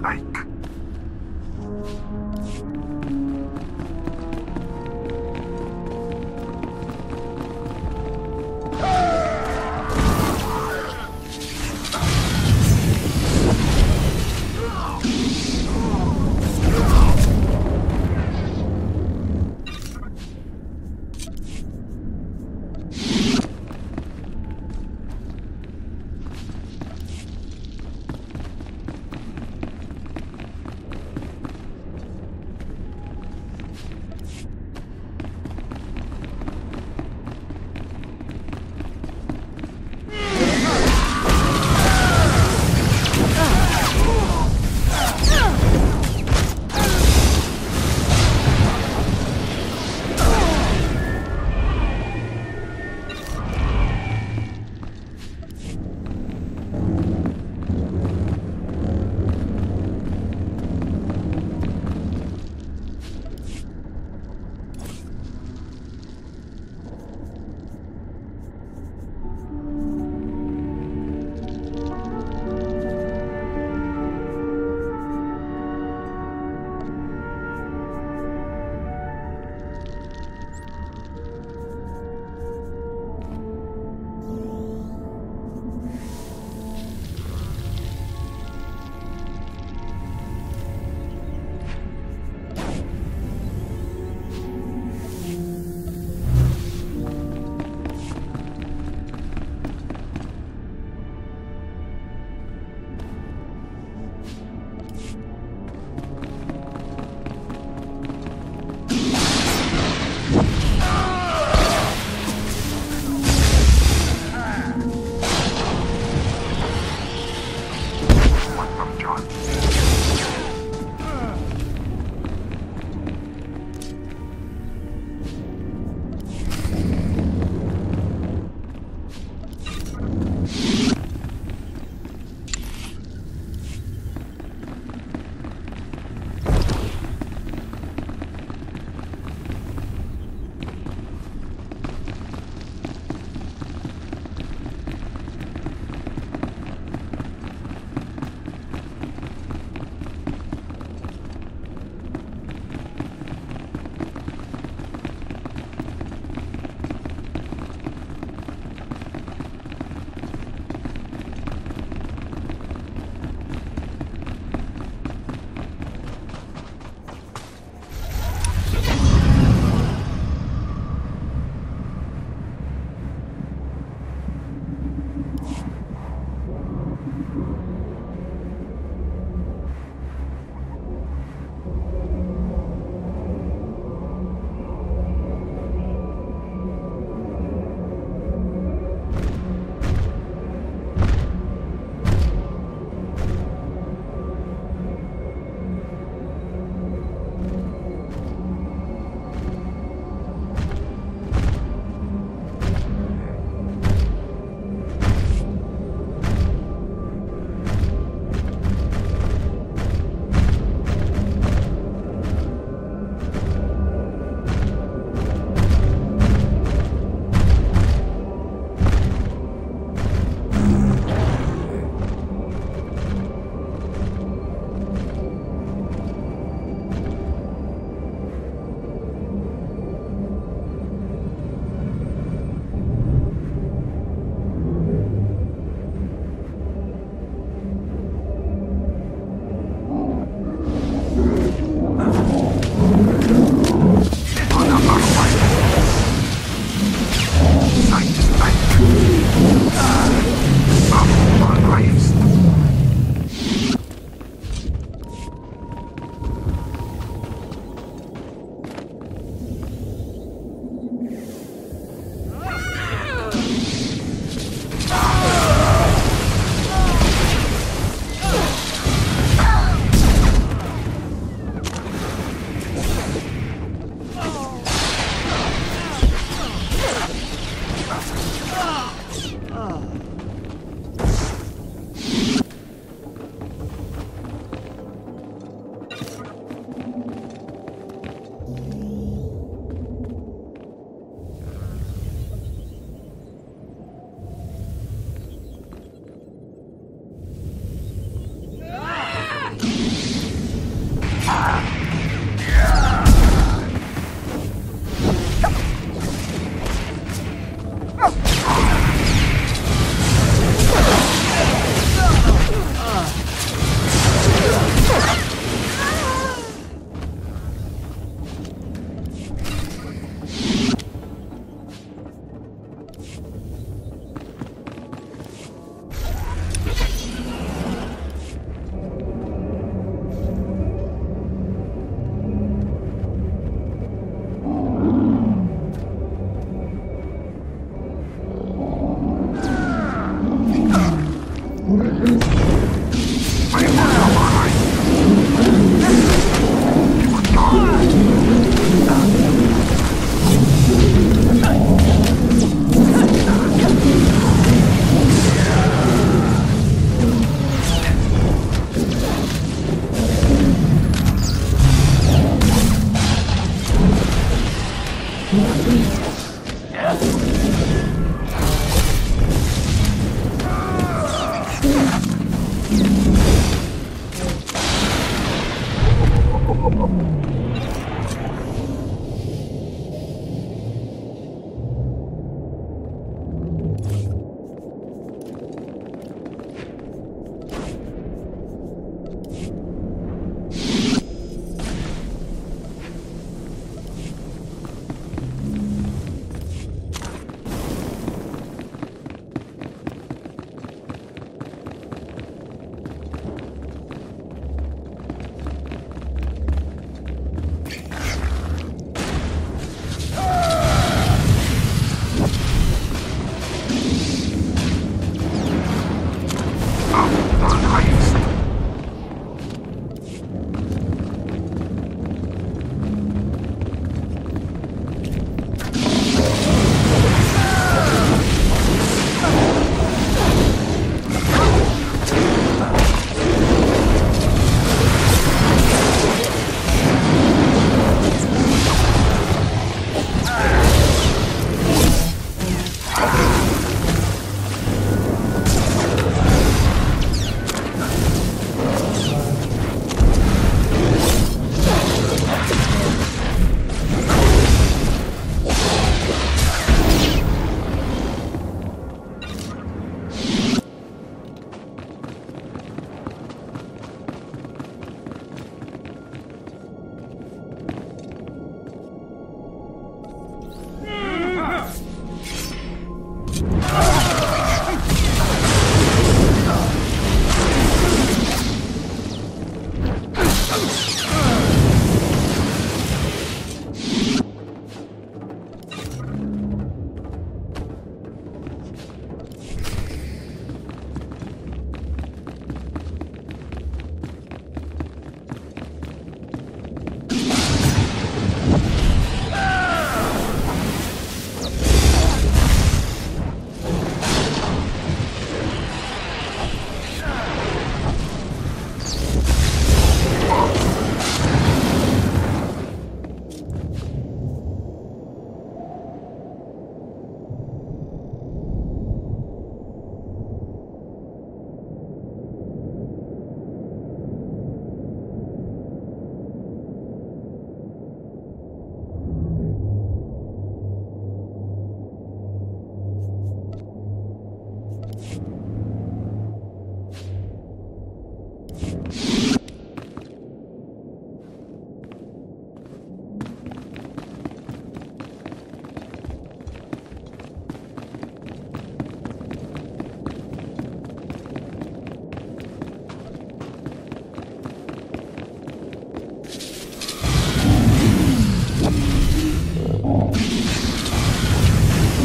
like.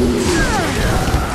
Yeah.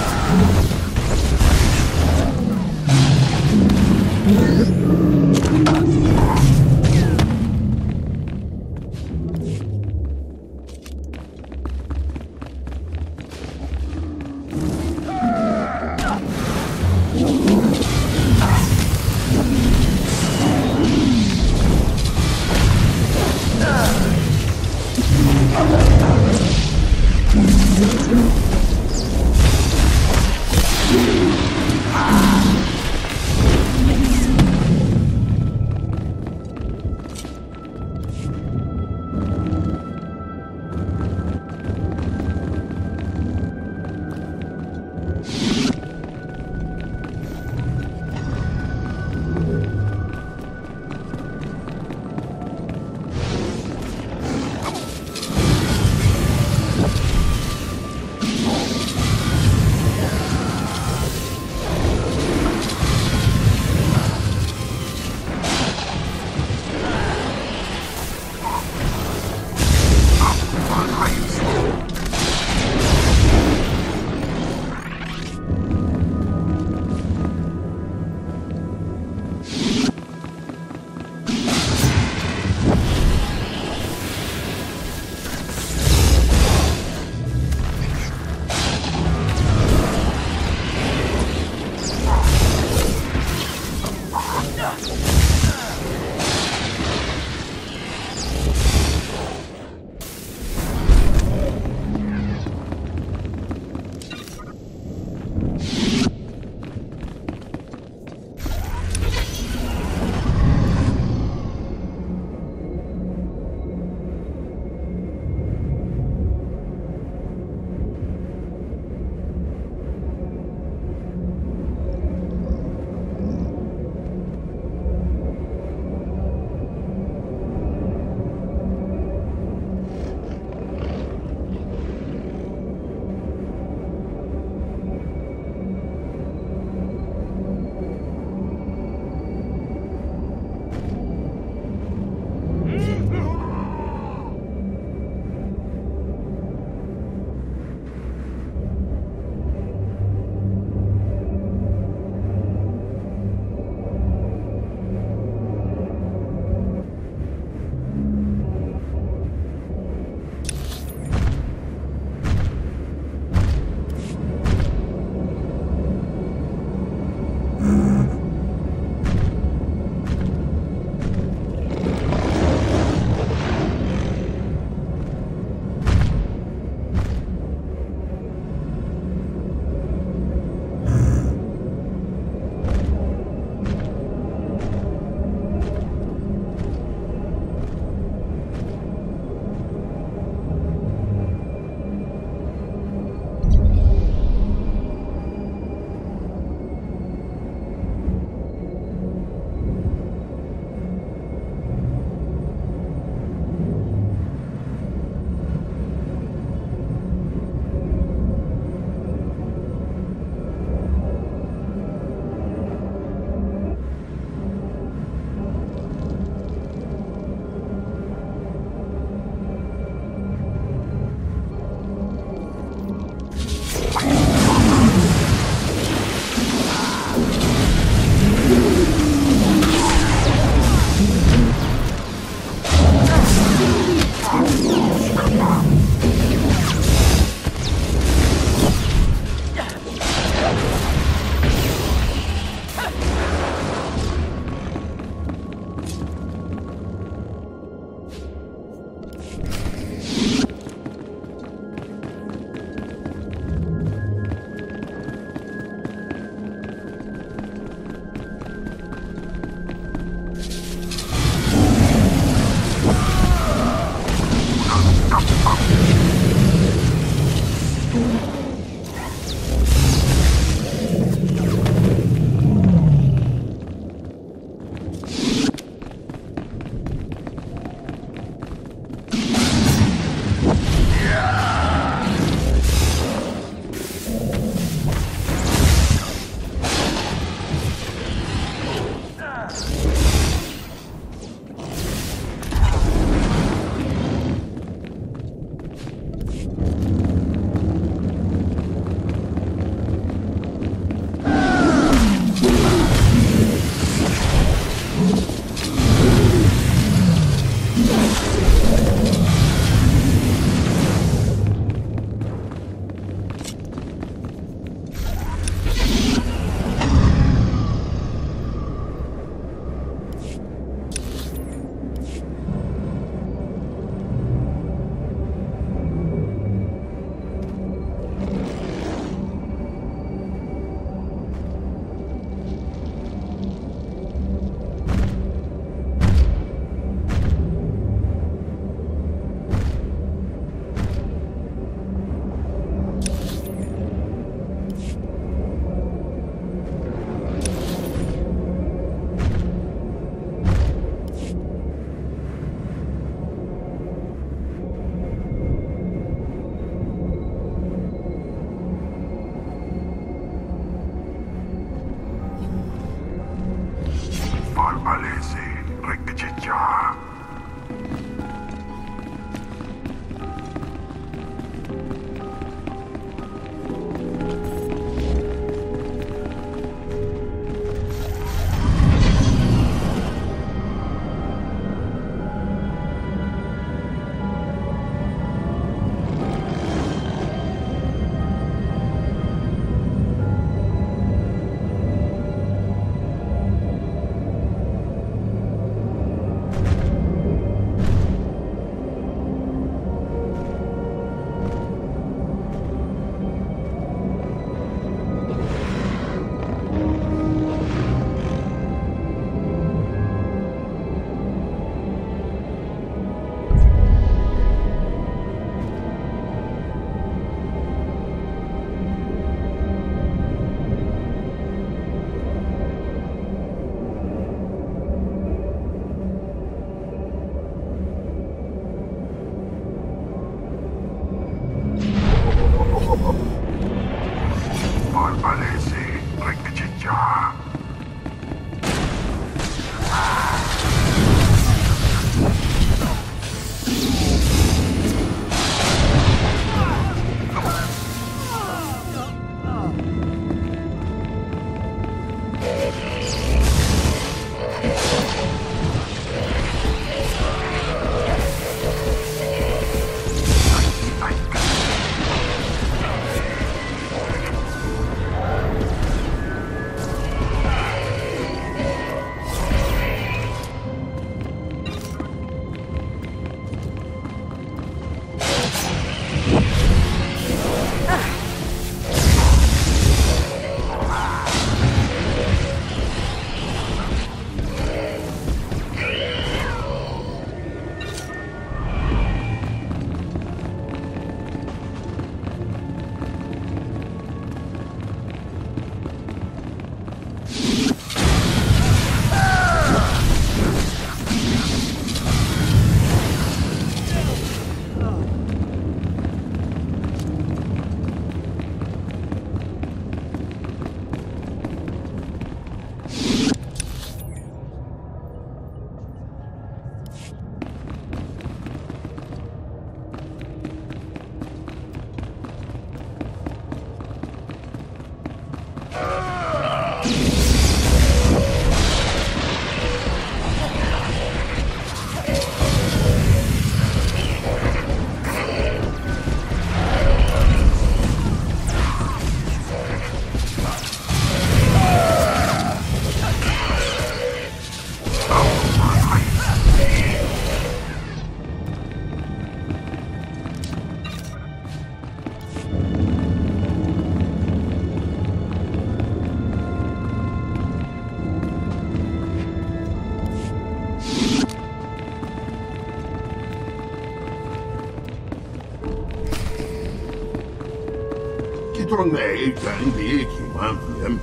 向你整理情况人。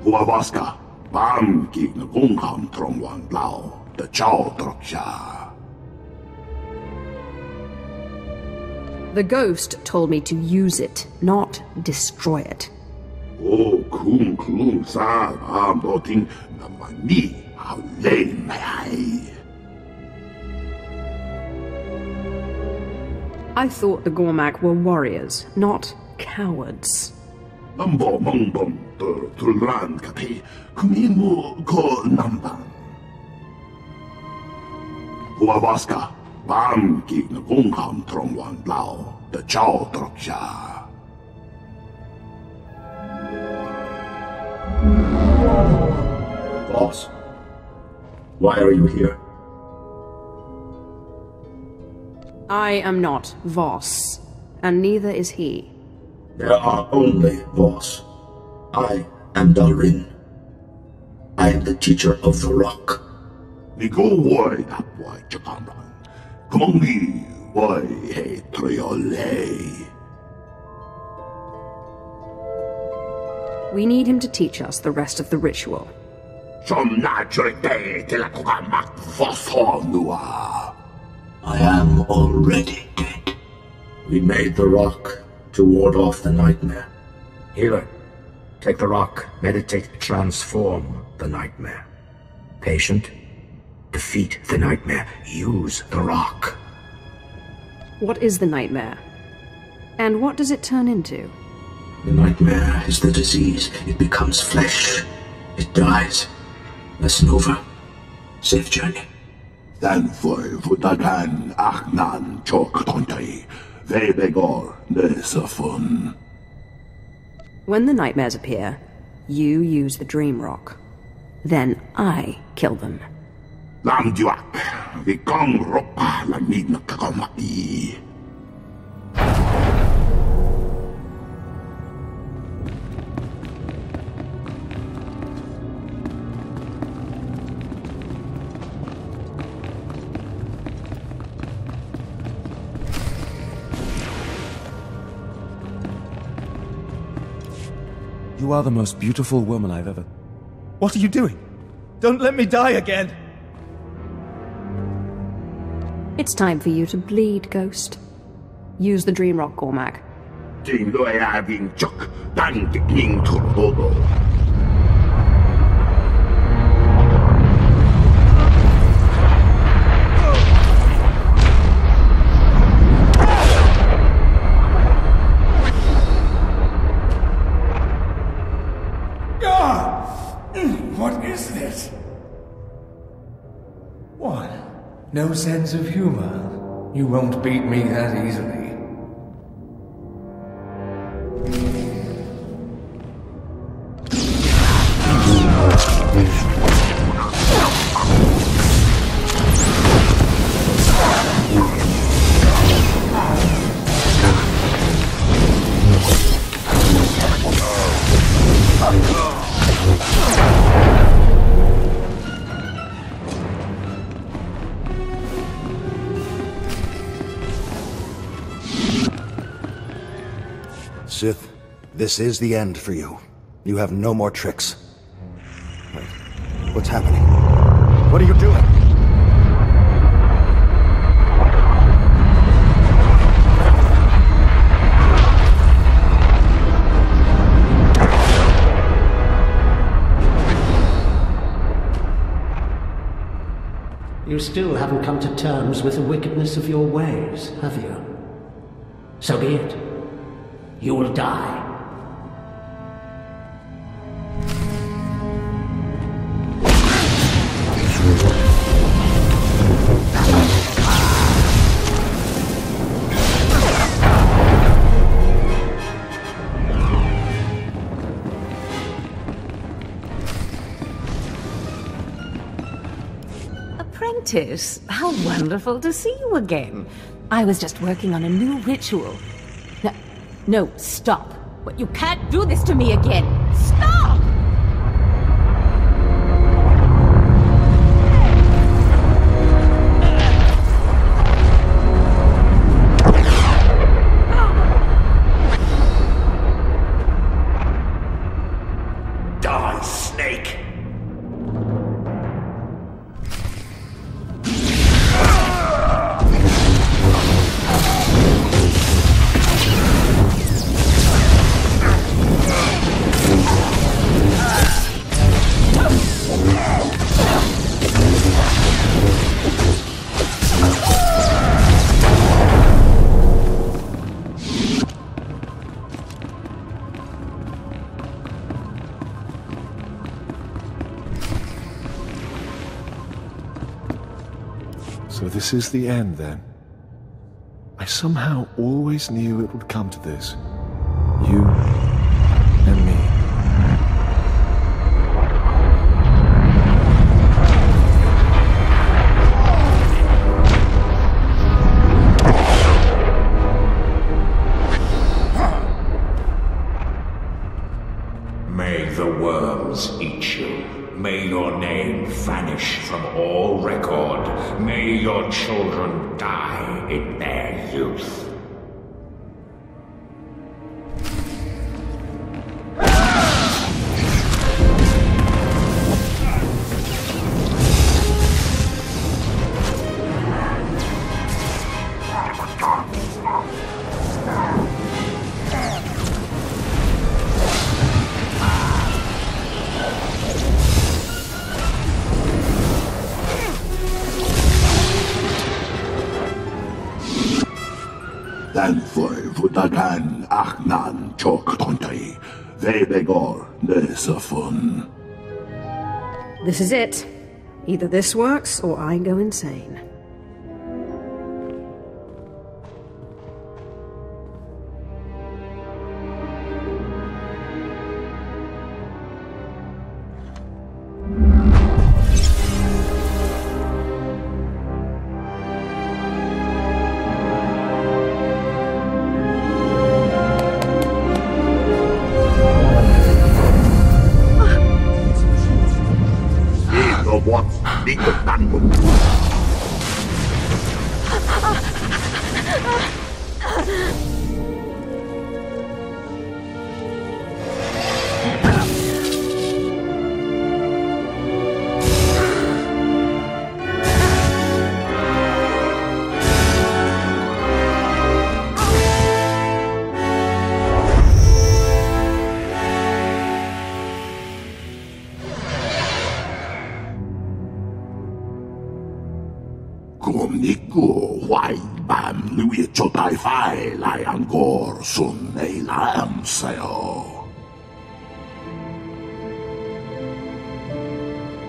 Huavaska, Bamgegner Ungarn Tromwan Blau, der Chowdroksha. The ghost told me to use it, not destroy it. Oh, Kung Klung Sa, Boting, Namani, how lame may I? I thought the Gormak were warriors, not cowards. Nambo Mongbom, the Tulran Kati, Kumimu Ko Namban. Huavaska, Bamgegner Ungarn Tromwan Blau, der Chowdroksha. Boss, why are you here? I am not Voss, and neither is he. There are only Boss. I am Dalrin. I am the teacher of the rock. Ni go why that why Japanran. Come on me, why hey Triole. We need him to teach us the rest of the ritual. Som naturite till a kugamak Vossonua. I am already dead. We made the rock to ward off the nightmare. Healer, take the rock, meditate, transform the nightmare. Patient, defeat the nightmare, use the rock. What is the nightmare? And what does it turn into? The nightmare is the disease. It becomes flesh. It dies. Lesson over. Safe journey. Then for Futagan Achnan Chok Tontai. Vebegor Nesafun. When the nightmares appear, you use the dream rock. Then I kill them. Lamduak, Vikong Ropa la Midna Kakamaki. You are the most beautiful woman I've ever... What are you doing? Don't let me die again! It's time for you to bleed, Ghost. Use the dream rock, Gormak. Jing Loi Avin Chuk, Dan King Turbodo. What is this? What? No sense of humor? You won't beat me that easily. Sith, this is the end for you. You have no more tricks. Wait, what's happening? What are you doing? You still haven't come to terms with the wickedness of your ways, have you? So be it. You will die. Tish. How wonderful to see you again. I was just working on a new ritual. No, stop. You can't do this to me again. Stop! Die, snake! So this is the end, then? I somehow always knew it would come to this. You and me. May the worms eat you. May your name vanish from all record. May your children die in their youth. Danfoy vutagan achnan chok tontay. Vebegor nesafun. This is it. Either this works or I go insane. Nico, why bam lui chotai fai lai angor sun ei lam seo.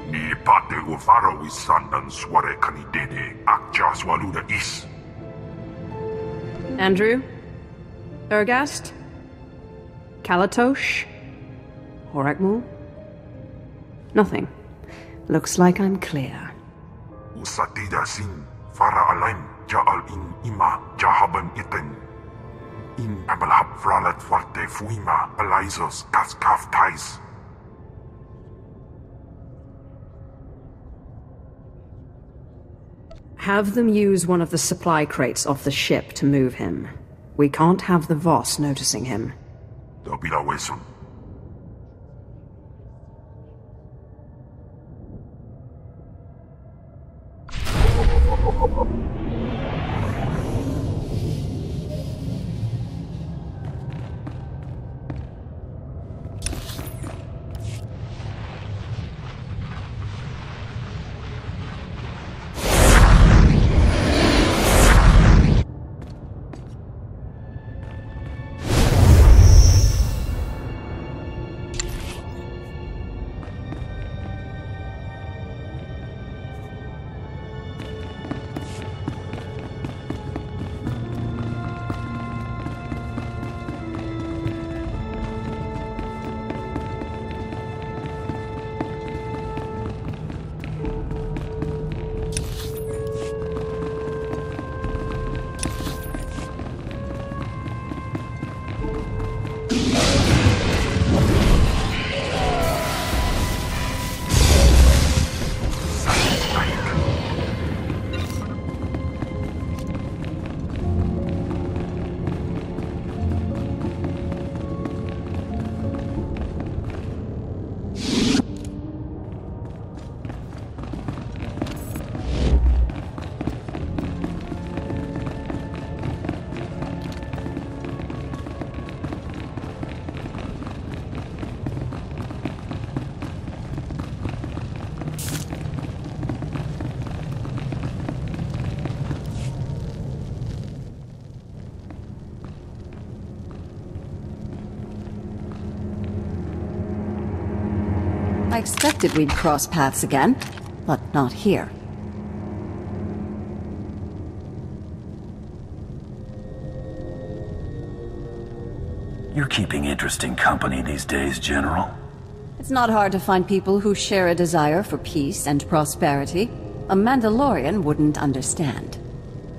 Ni pate ufaro wisandan sware kanidede akja swaluda is. Andrew? Ergast? Kalatosh? Horakmul? Nothing. Looks like I'm clear. Usatida sin fara alain jaal in ima jahaban iten. In abalhab fralat fuerte fuima alaisos kaskaf tais. Have them use one of the supply crates off the ship to move him. We can't have the Voss noticing him. Dobila wesun. expected we'd cross paths again, but not here. You're keeping interesting company these days, General. It's not hard to find people who share a desire for peace and prosperity. A Mandalorian wouldn't understand.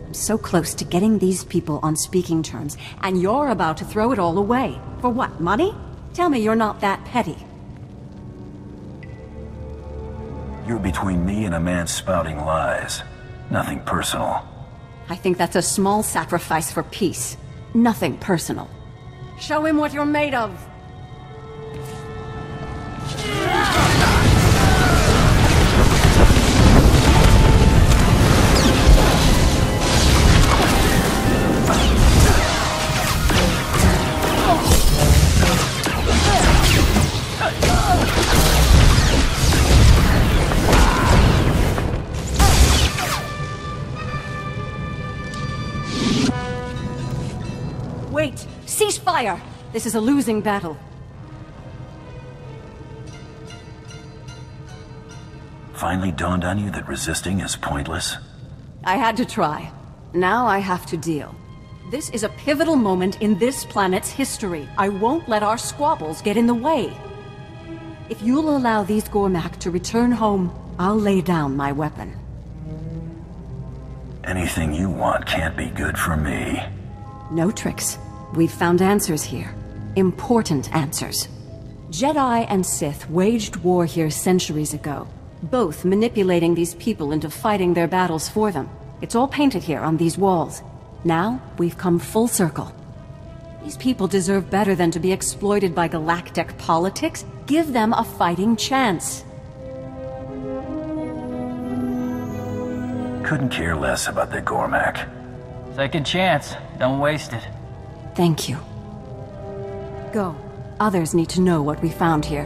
I'm so close to getting these people on speaking terms, and you're about to throw it all away. For what, money? Tell me you're not that petty. You're between me and a man spouting lies. Nothing personal. I think that's a small sacrifice for peace. Nothing personal. Show him what you're made of! Wait! Cease fire! This is a losing battle. Finally dawned on you that resisting is pointless? I had to try. Now I have to deal. This is a pivotal moment in this planet's history. I won't let our squabbles get in the way. If you'll allow these Gormak to return home, I'll lay down my weapon. Anything you want can't be good for me. No tricks. We've found answers here. Important answers. Jedi and Sith waged war here centuries ago, both manipulating these people into fighting their battles for them. It's all painted here on these walls. Now, we've come full circle. These people deserve better than to be exploited by galactic politics. Give them a fighting chance. Couldn't care less about the Gormak. Second chance. Don't waste it. Thank you. Go. Others need to know what we found here.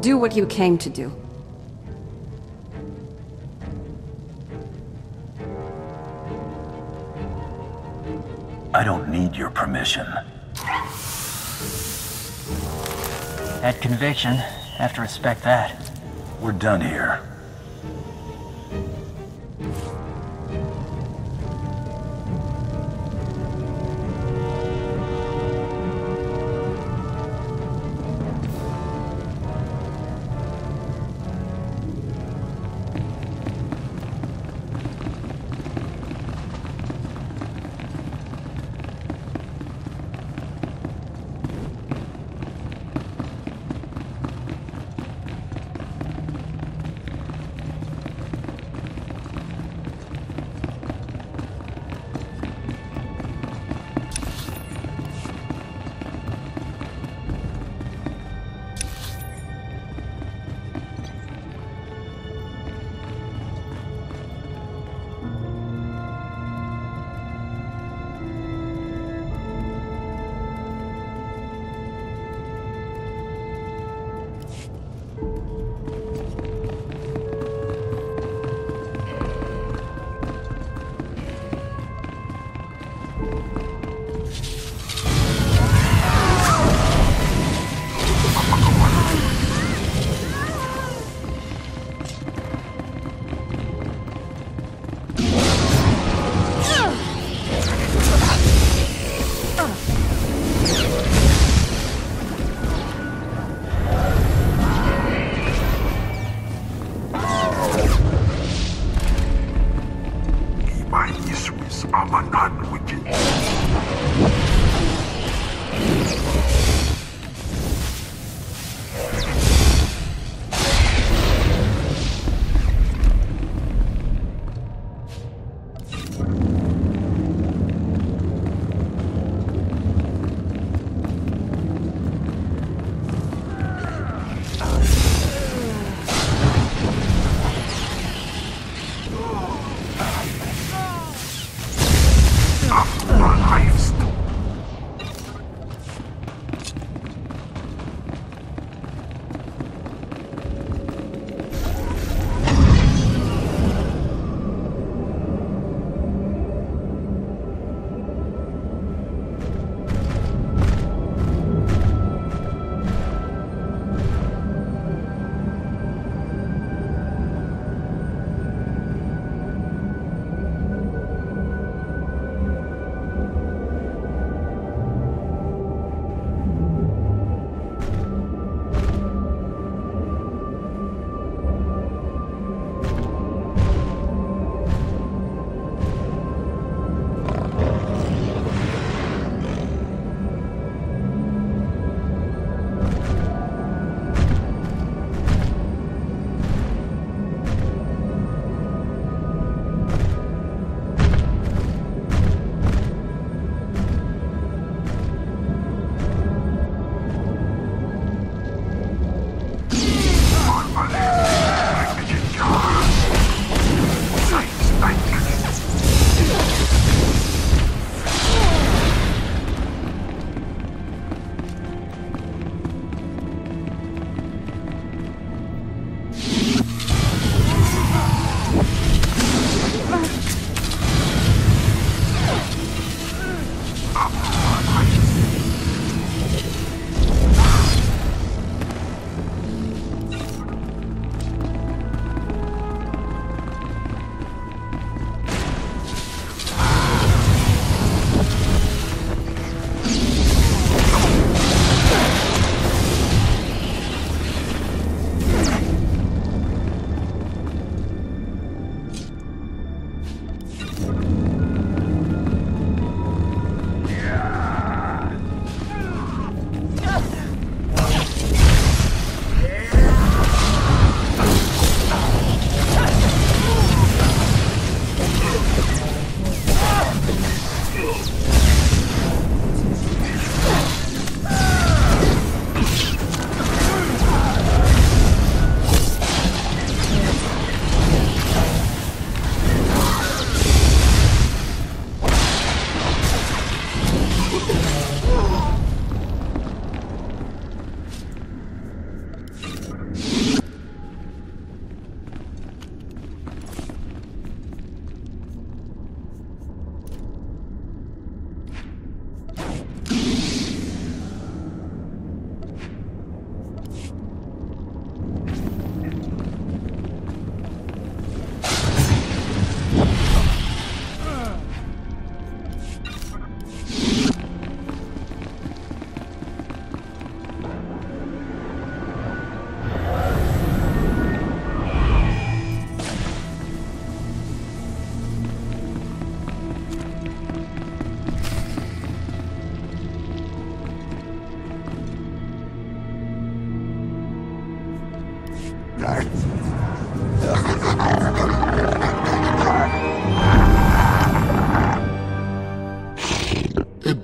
Do what you came to do. I don't need your permission. Had conviction. Have to respect that. We're done here.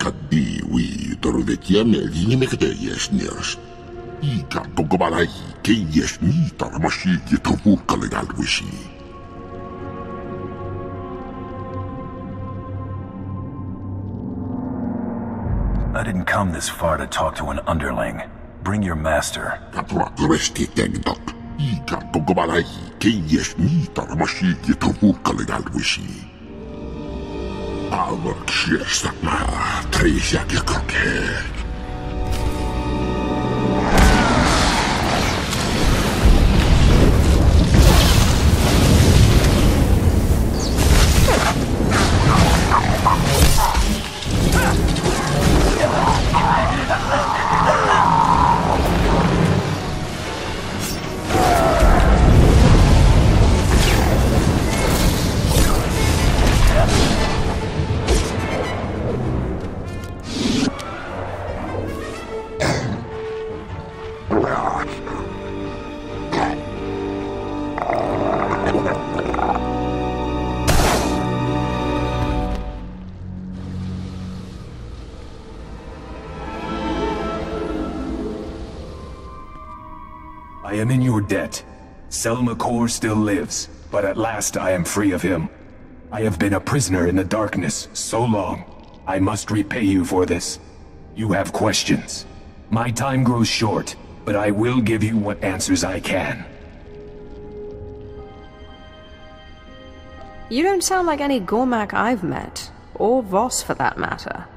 Kaddiwi torvetiame linimekte jesniers. Ika togobalai ke jesni tarmashi yetavurkalegalwishi. I didn't come this far to talk to an underling. Bring your master. Katrakresti tegdak. Ika togobalai ke jesni tarmashi yetavurkalegalwishi. Alvak sjästakna treisjäkikakheet. I am in your debt. Selmakor still lives, but at last I am free of him. I have been a prisoner in the darkness so long. I must repay you for this. You have questions. My time grows short, but I will give you what answers I can. You don't sound like any Gormak I've met, or Voss for that matter.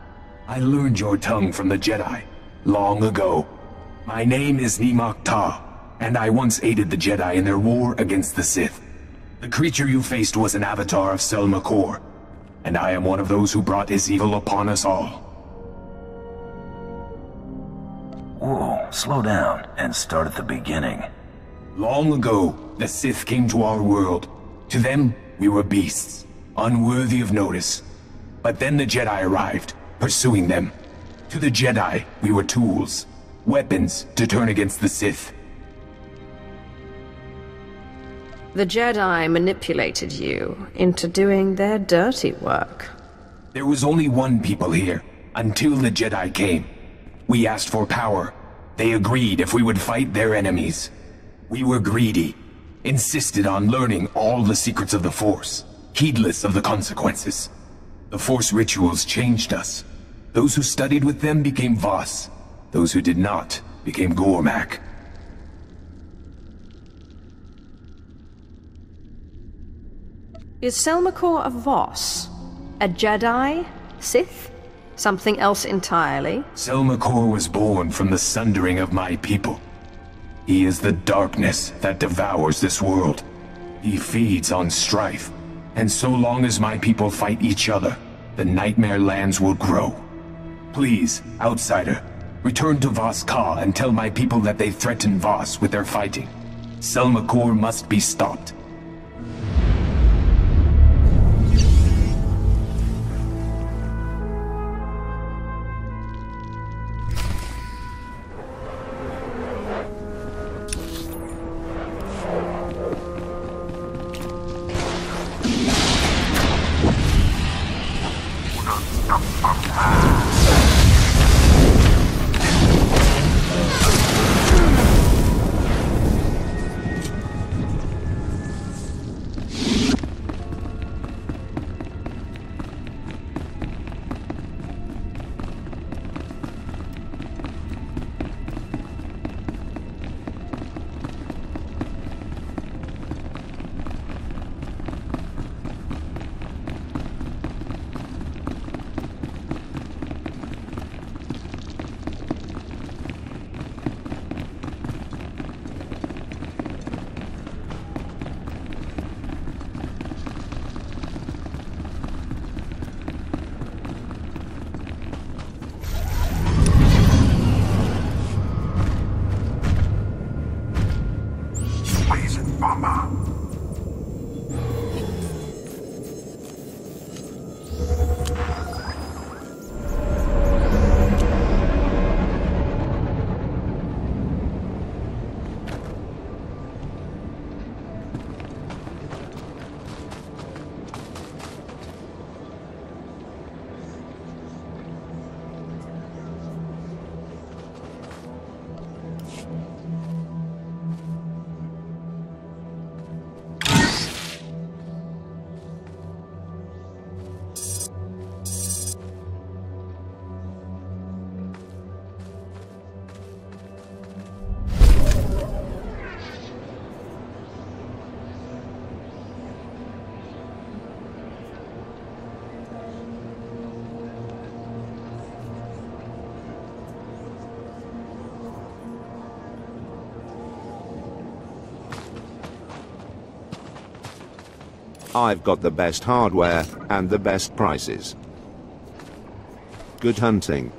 I learned your tongue from the Jedi, long ago. My name is Nimak Ta, and I once aided the Jedi in their war against the Sith. The creature you faced was an avatar of Selmakor, and I am one of those who brought his evil upon us all. Whoa, slow down and start at the beginning. Long ago, the Sith came to our world. To them, we were beasts, unworthy of notice. But then the Jedi arrived, pursuing them. To the Jedi, we were tools, weapons to turn against the Sith. The Jedi manipulated you into doing their dirty work. There was only one people here, until the Jedi came. We asked for power. They agreed if we would fight their enemies. We were greedy, insisted on learning all the secrets of the Force, heedless of the consequences. The Force rituals changed us. Those who studied with them became Voss. Those who did not became Gormak. Is Selmakor a Voss? A Jedi? Sith? Something else entirely? Selmakor was born from the sundering of my people. He is the darkness that devours this world. He feeds on strife, and so long as my people fight each other, the Nightmare Lands will grow. Please, outsider, return to Voss Ka and tell my people that they threaten Voss with their fighting. Selmakor must be stopped. I've got the best hardware and the best prices. Good hunting.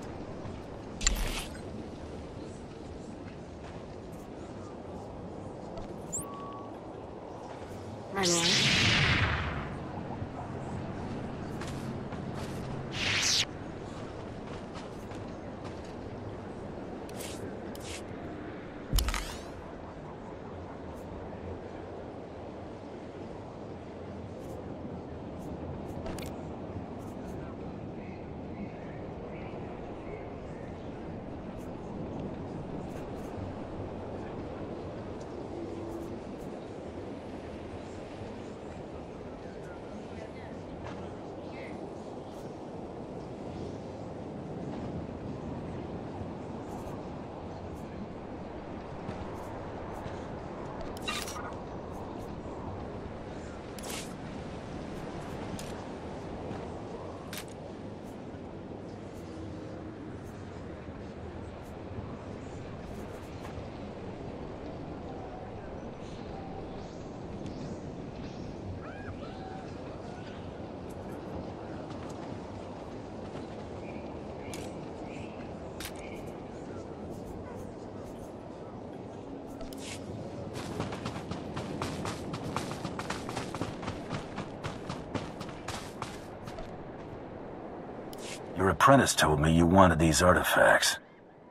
Your apprentice told me you wanted these artifacts.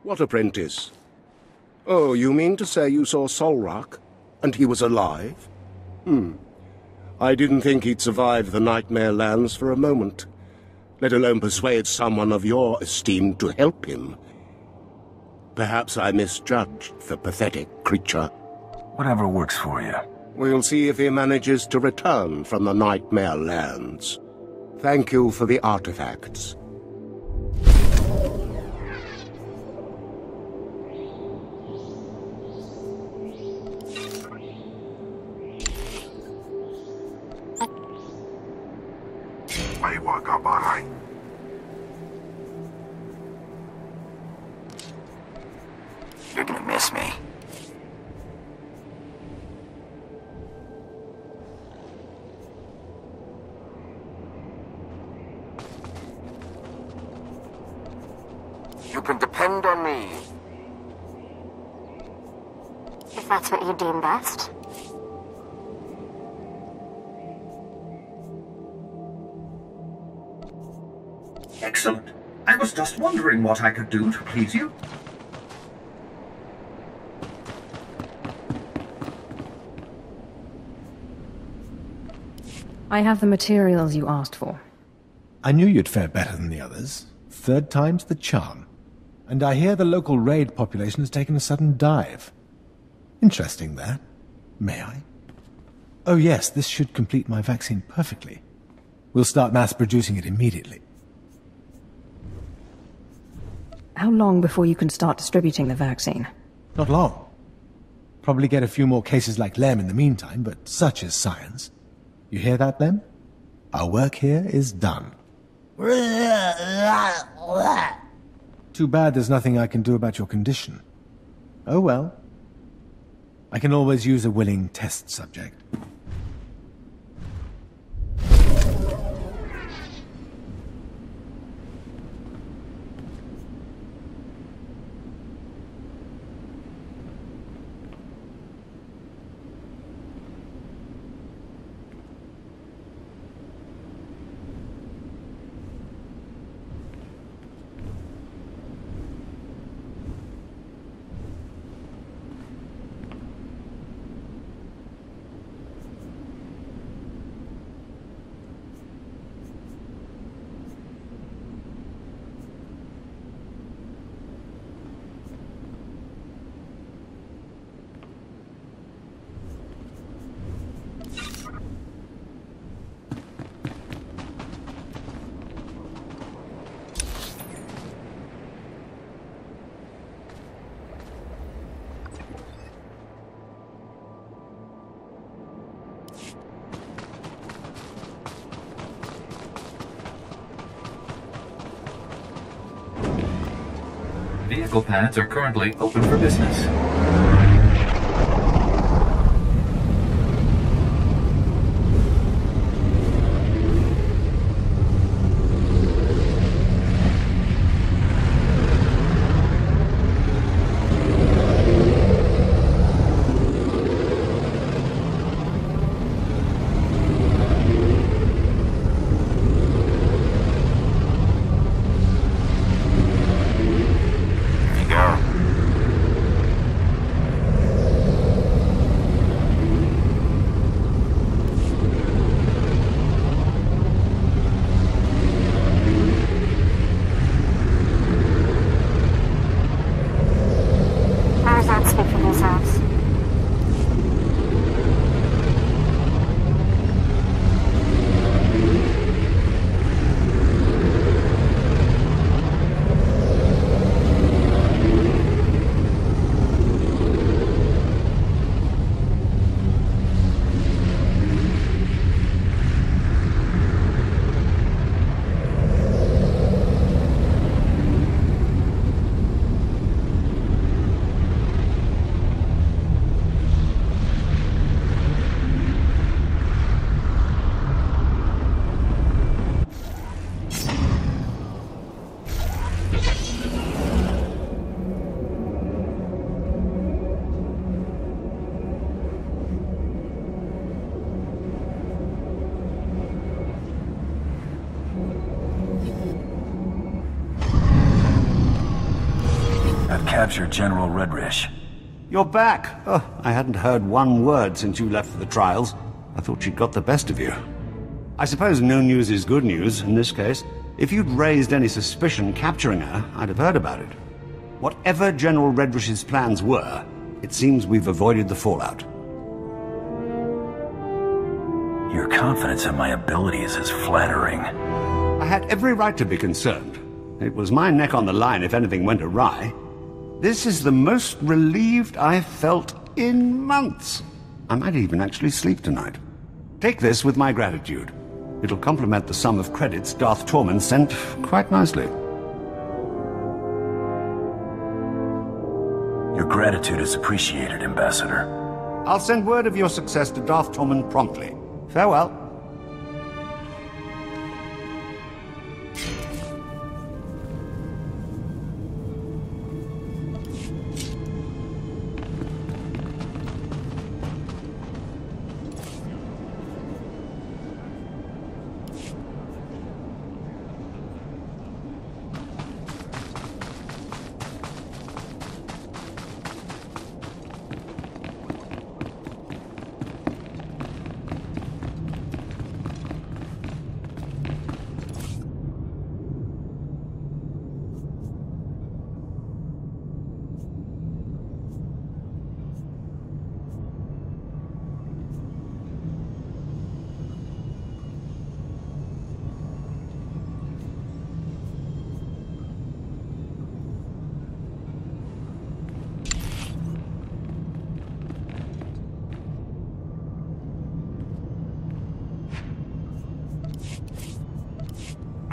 What apprentice? Oh, you mean to say you saw Solrock? And he was alive? I didn't think he'd survive the Nightmare Lands for a moment, let alone persuade someone of your esteem to help him. Perhaps I misjudged the pathetic creature. Whatever works for you. We'll see if he manages to return from the Nightmare Lands. Thank you for the artifacts. You're gonna miss me. You can depend on me. If that's what you deem best. Excellent. I was just wondering what I could do to please you. I have the materials you asked for. I knew you'd fare better than the others. Third time's the charm. And I hear the local raid population has taken a sudden dive. Interesting, that. May I? Oh yes, this should complete my vaccine perfectly. We'll start mass-producing it immediately. How long before you can start distributing the vaccine? Not long. Probably get a few more cases like Lem in the meantime, but such is science. You hear that, Lem? Our work here is done. Too bad there's nothing I can do about your condition. Oh well. I can always use a willing test subject. Vehicle pads are currently open for business. capture General Redrish. You're back! Oh, I hadn't heard one word since you left for the trials. I thought she'd got the best of you. I suppose no news is good news, in this case. If you'd raised any suspicion capturing her, I'd have heard about it. Whatever General Redrish's plans were, it seems we've avoided the fallout. Your confidence in my abilities is flattering. I had every right to be concerned. It was my neck on the line if anything went awry. This is the most relieved I've felt in months. I might even actually sleep tonight. Take this with my gratitude. It'll complement the sum of credits Darth Tormund sent quite nicely. Your gratitude is appreciated, Ambassador. I'll send word of your success to Darth Tormund promptly. Farewell.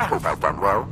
I hope I've done well.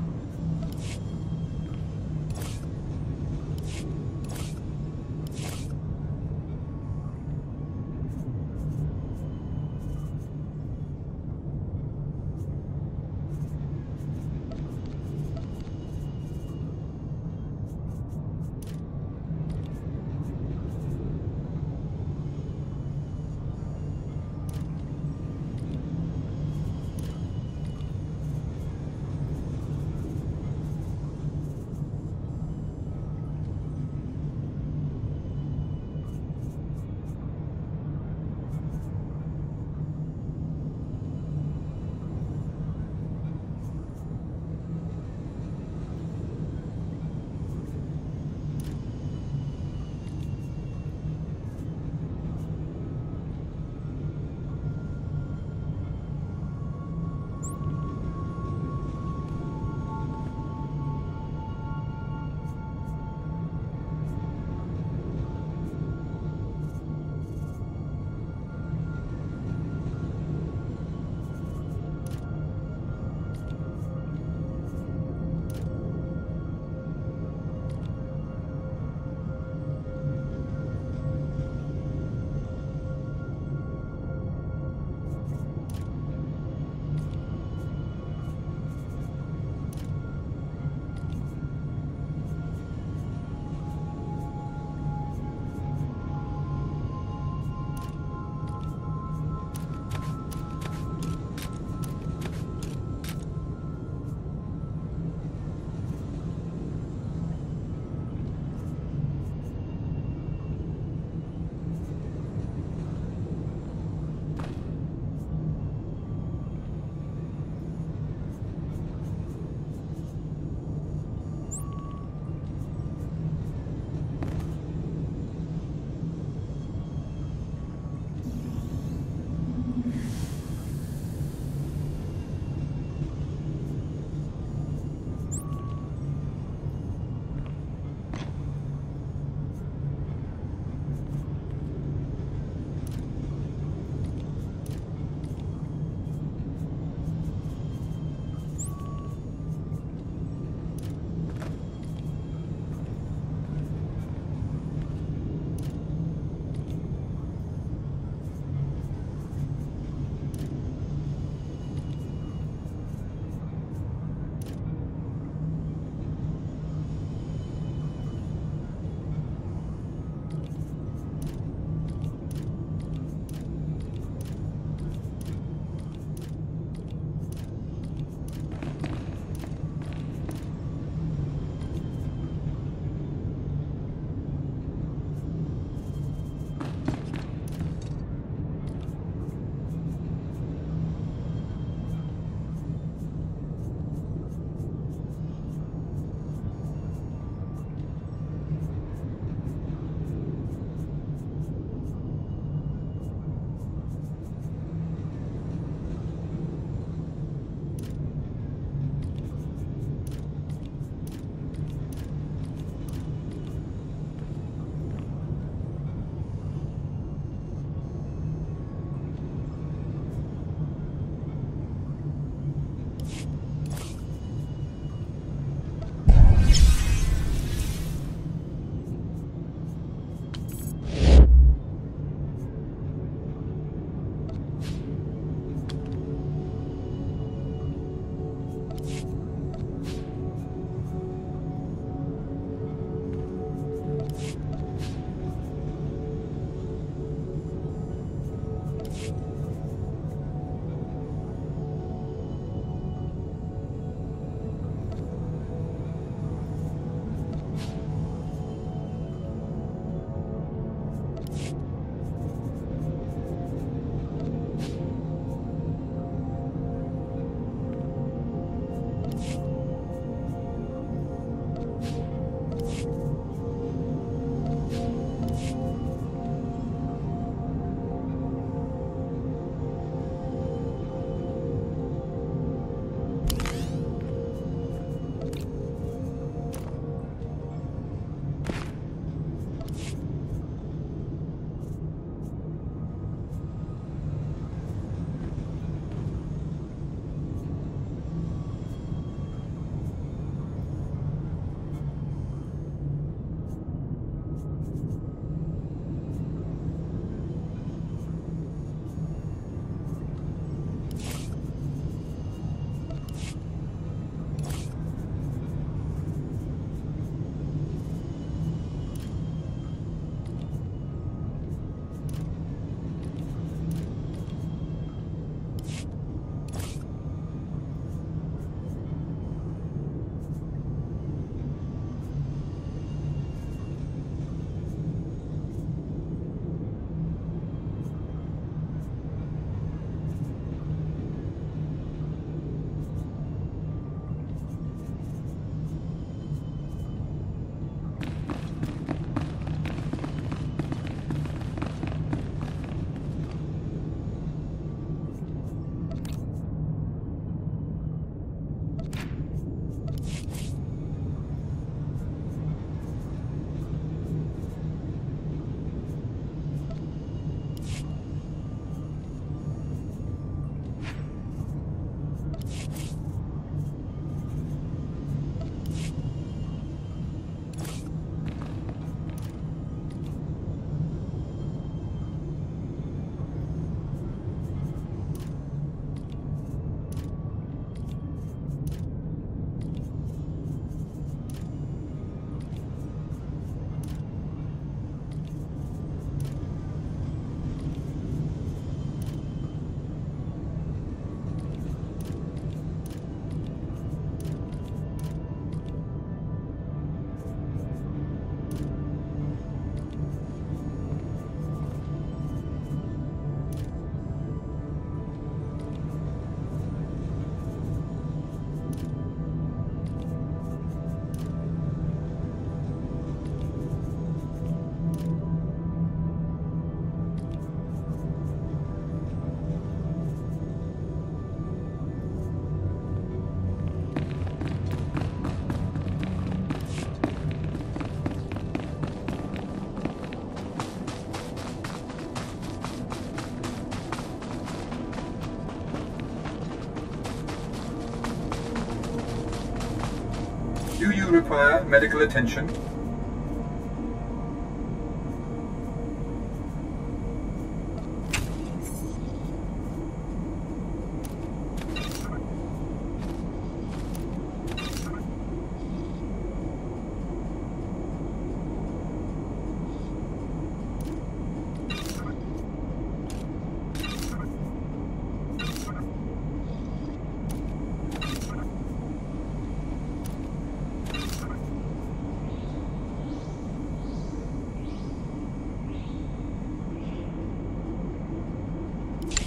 require medical attention?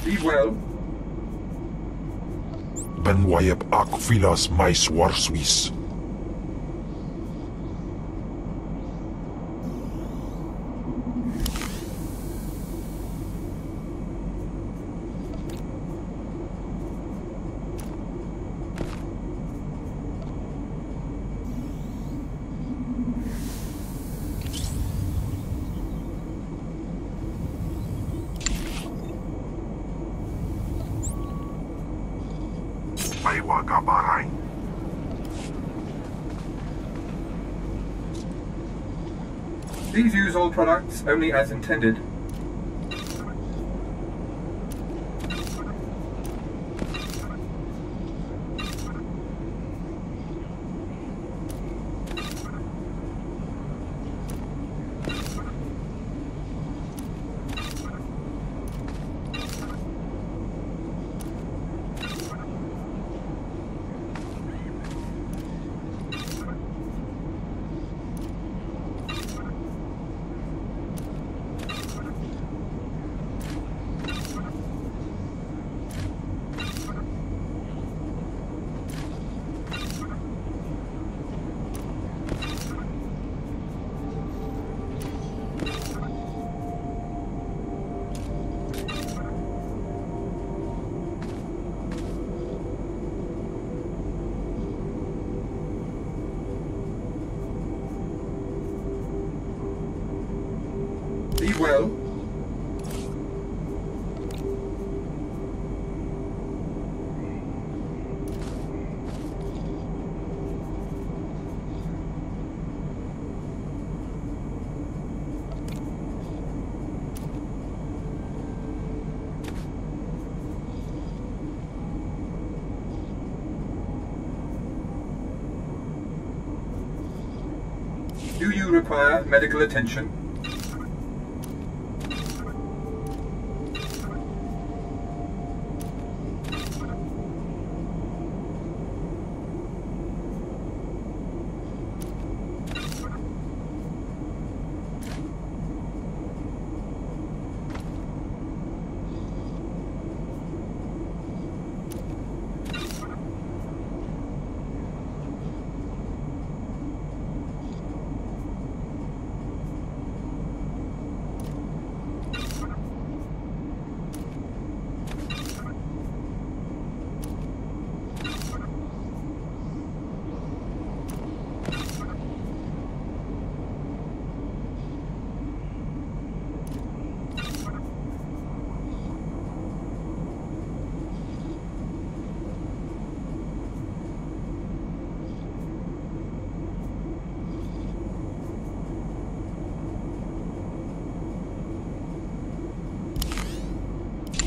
Be well. Benwayab ak filas mais warswis. Please use all products only as intended. Be well. Do you require medical attention?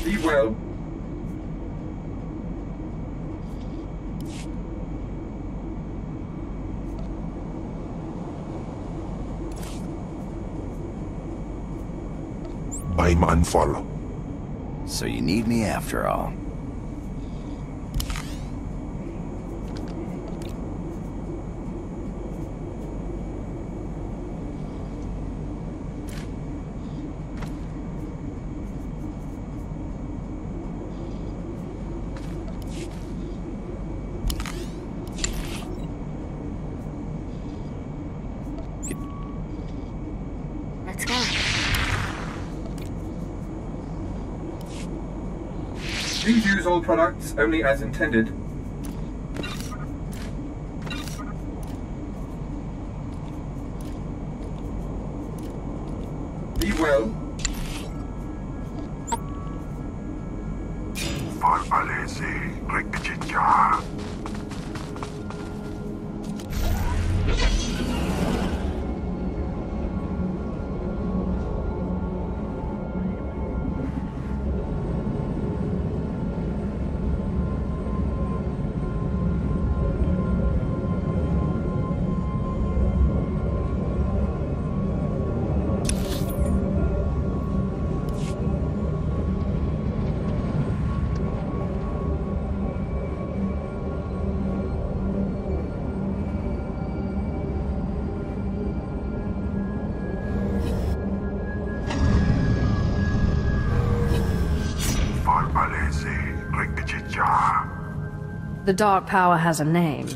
Be well. I'm unfollow. So you need me after all. Let's go. Please use all products only as intended. Be well. Far alese rekjitja. The Dark Power has a name.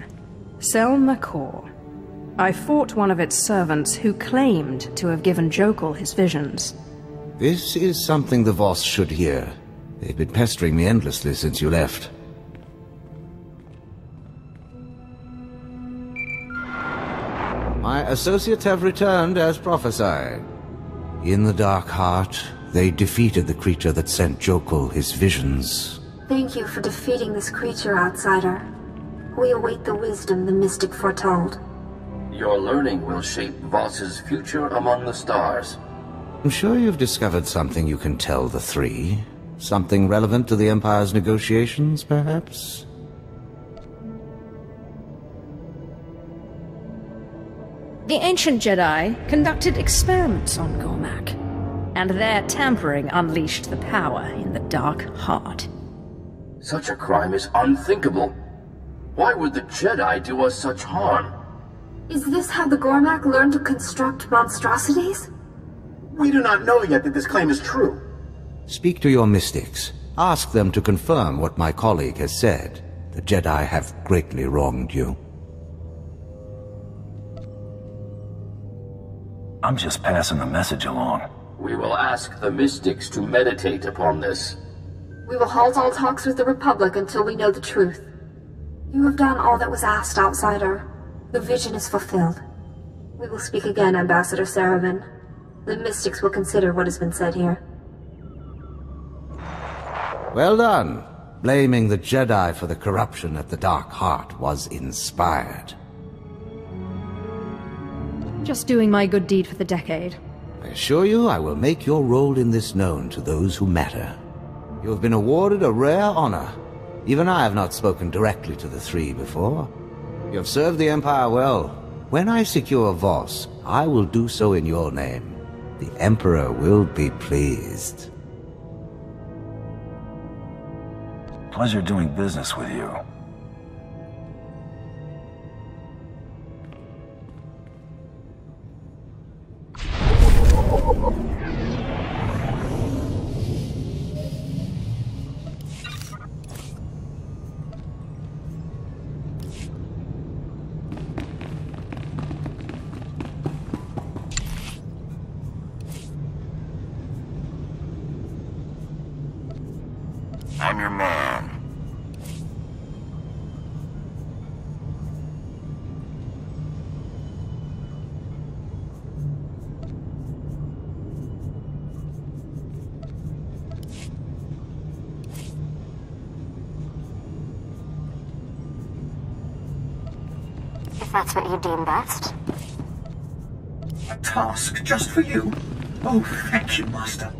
Selmakor. I fought one of its servants who claimed to have given Jokul his visions. This is something the Voss should hear. They've been pestering me endlessly since you left. My associates have returned as prophesied. In the Dark Heart, they defeated the creature that sent Jokul his visions. Thank you for defeating this creature, outsider. We await the wisdom the mystic foretold. Your learning will shape Voss's future among the stars. I'm sure you've discovered something you can tell the three. Something relevant to the Empire's negotiations, perhaps? The ancient Jedi conducted experiments on Gormak, and their tampering unleashed the power in the Dark Heart. Such a crime is unthinkable. Why would the Jedi do us such harm? Is this how the Gormak learned to construct monstrosities? We do not know yet that this claim is true. Speak to your mystics. Ask them to confirm what my colleague has said. The Jedi have greatly wronged you. I'm just passing the message along. We will ask the mystics to meditate upon this. We will halt all talks with the Republic until we know the truth. You have done all that was asked, outsider. The vision is fulfilled. We will speak again, Ambassador Saravan. The mystics will consider what has been said here. Well done. Blaming the Jedi for the corruption at the Dark Heart was inspired. Just doing my good deed for the decade. I assure you I will make your role in this known to those who matter. You have been awarded a rare honor. Even I have not spoken directly to the three before. You have served the Empire well. When I secure Voss, I will do so in your name. The Emperor will be pleased. Pleasure doing business with you. I'm your man. If that's what you deem best. A task just for you? Oh, thank you, Master.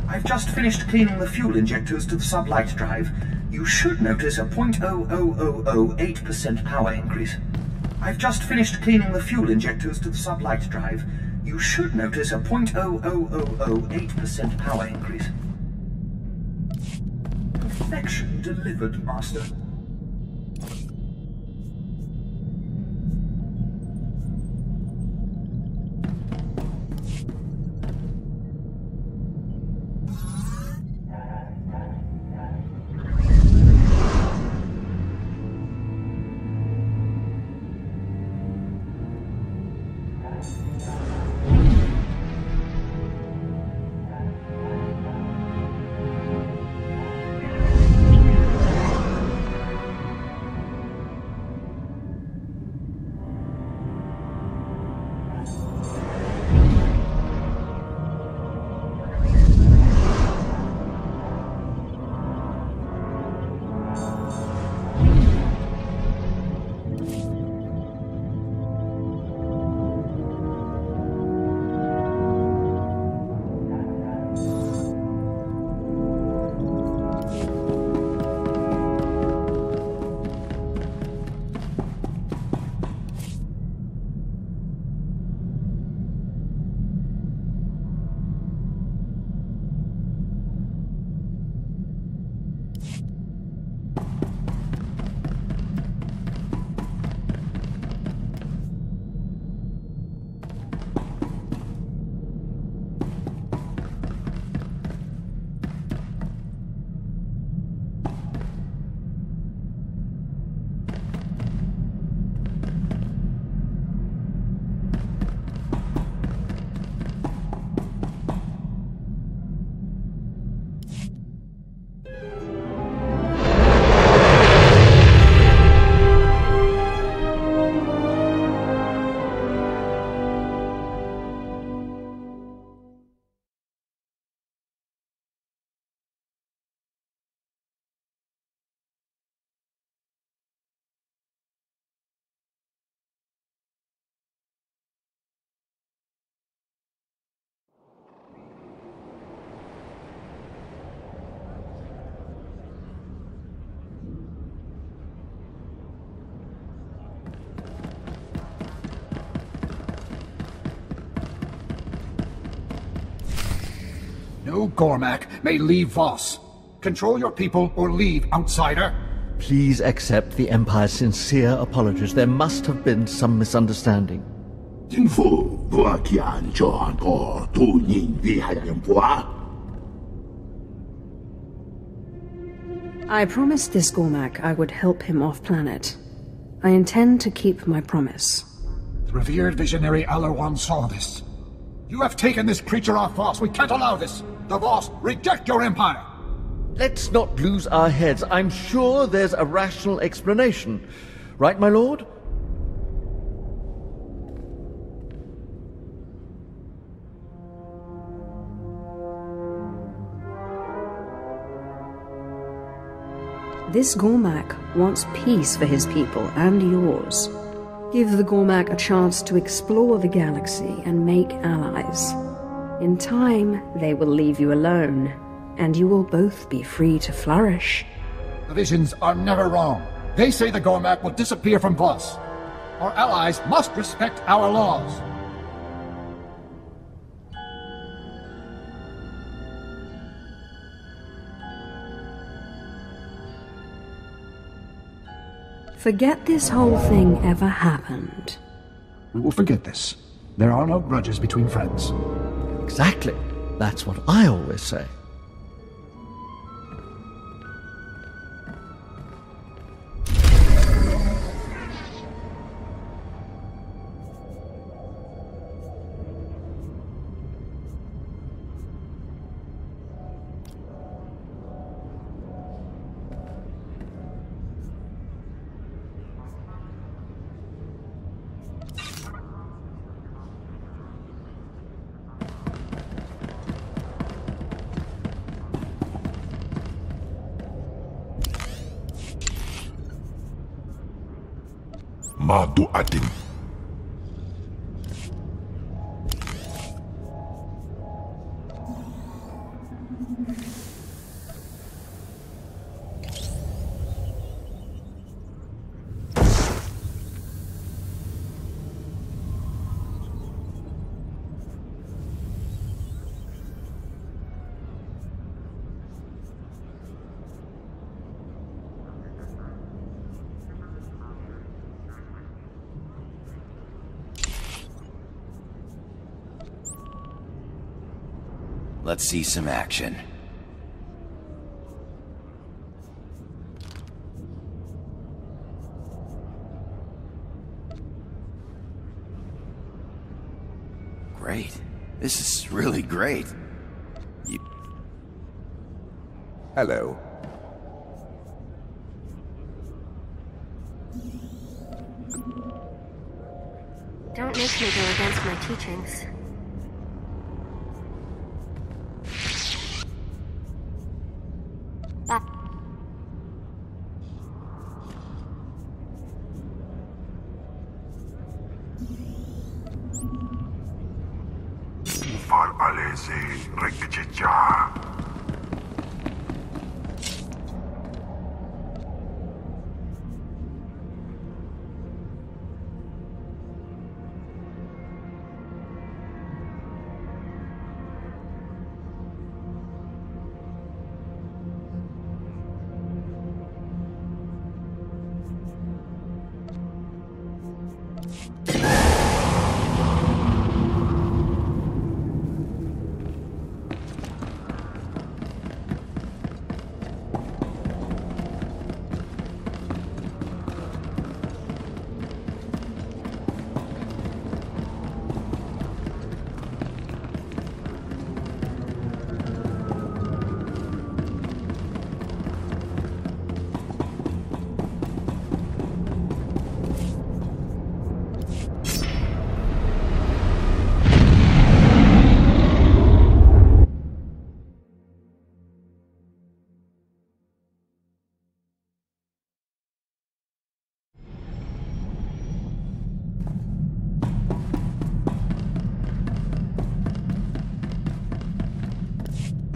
I've just finished cleaning the fuel injectors to the sublight drive. You should notice a 0.00008% power increase. I've just finished cleaning the fuel injectors to the sublight drive. You should notice a 0.00008% power increase. Perfection delivered, Master. No Gormak may leave Voss. Control your people or leave, outsider. Please accept the Empire's sincere apologies. There must have been some misunderstanding. Chính phủ vừa kiện cho Angkor thu nhìn vi hành nhiệm quá. I promised this Gormak I would help him off-planet. I intend to keep my promise. The revered visionary Alarwan saw this. You have taken this creature off Voss. We can't allow this. The Voss reject your empire. Let's not lose our heads. I'm sure there's a rational explanation. Right, my lord? This Gormak wants peace for his people and yours. Give the Gormak a chance to explore the galaxy and make allies. In time, they will leave you alone, and you will both be free to flourish. The visions are never wrong. They say the Gormak will disappear from Voss. Our allies must respect our laws. Forget this whole thing ever happened. We will forget this. There are no grudges between friends. Exactly. That's what I always say. Madu atin. Let's see some action. Great. This is really great. Hello. Don't make me go against my teachings. Ufal alese rekichicha.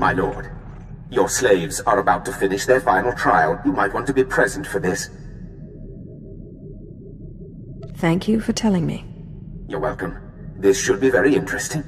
My lord, your slaves are about to finish their final trial. You might want to be present for this. Thank you for telling me. You're welcome. This should be very interesting.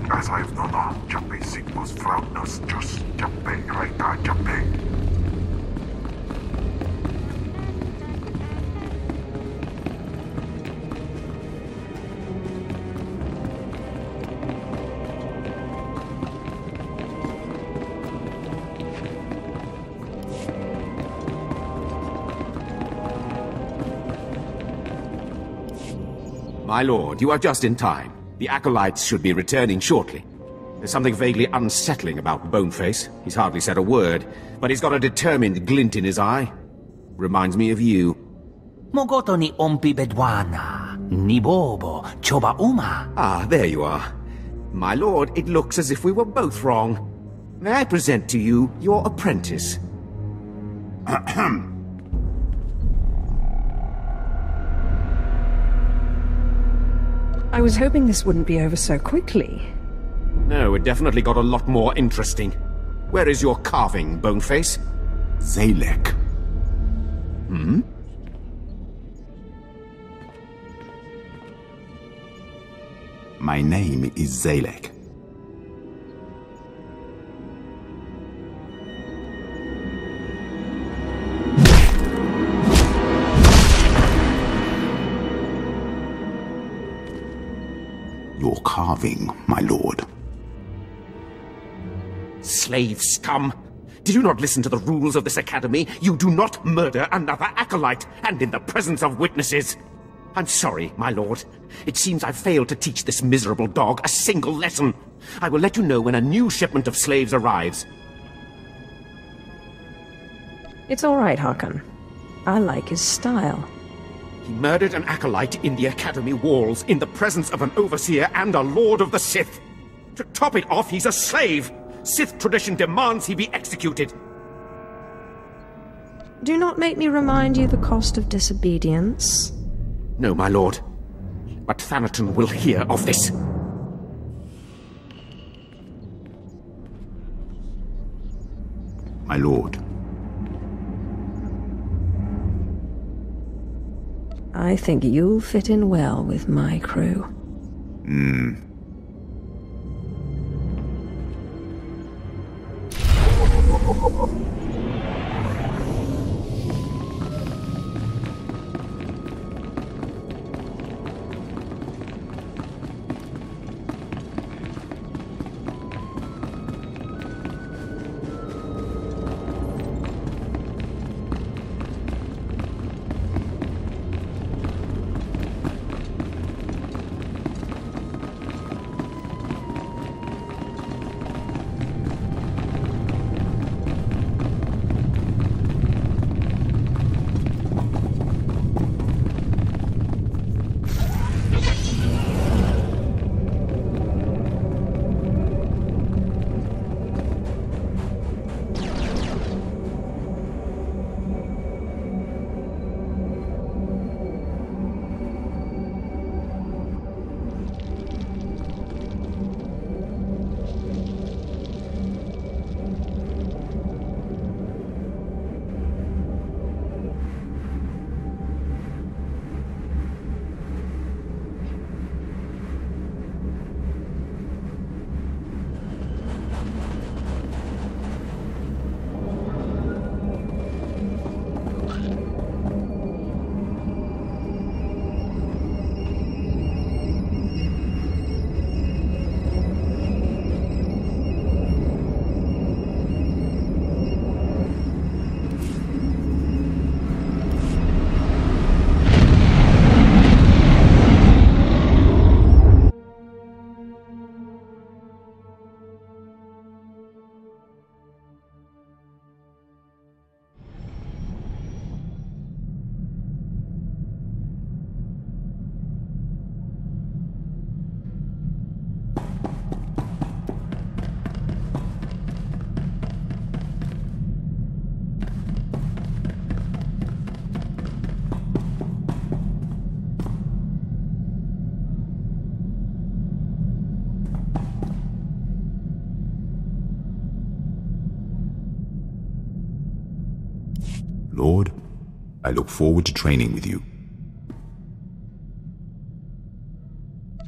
As I've known, Jape Sigmos Fraudnos Jus Jape Raita Jape. My lord, you are just in time. The acolytes should be returning shortly. There's something vaguely unsettling about Boneface. He's hardly said a word, but he's got a determined glint in his eye. Reminds me of you. Mogoto ni ompi bedwana, ni bobo, choba uma. Ah, there you are. My lord, it looks as if we were both wrong. May I present to you your apprentice? Ahem. I was hoping this wouldn't be over so quickly. No, it definitely got a lot more interesting. Where is your carving, Boneface? Zalek. Hmm? My name is Zalek. Your carving, my lord. Slave scum! Did you not listen to the rules of this academy? You do not murder another acolyte, and in the presence of witnesses! I'm sorry, my lord. It seems I've failed to teach this miserable dog a single lesson. I will let you know when a new shipment of slaves arrives. It's all right, Hakan. I like his style. He murdered an acolyte in the academy walls, in the presence of an overseer and a lord of the Sith. To top it off, he's a slave! Sith tradition demands he be executed. Do not make me remind you the cost of disobedience. No, my lord. But Thanaton will hear of this. My lord. I think you'll fit in well with my crew. Hmm. Lord, I look forward to training with you.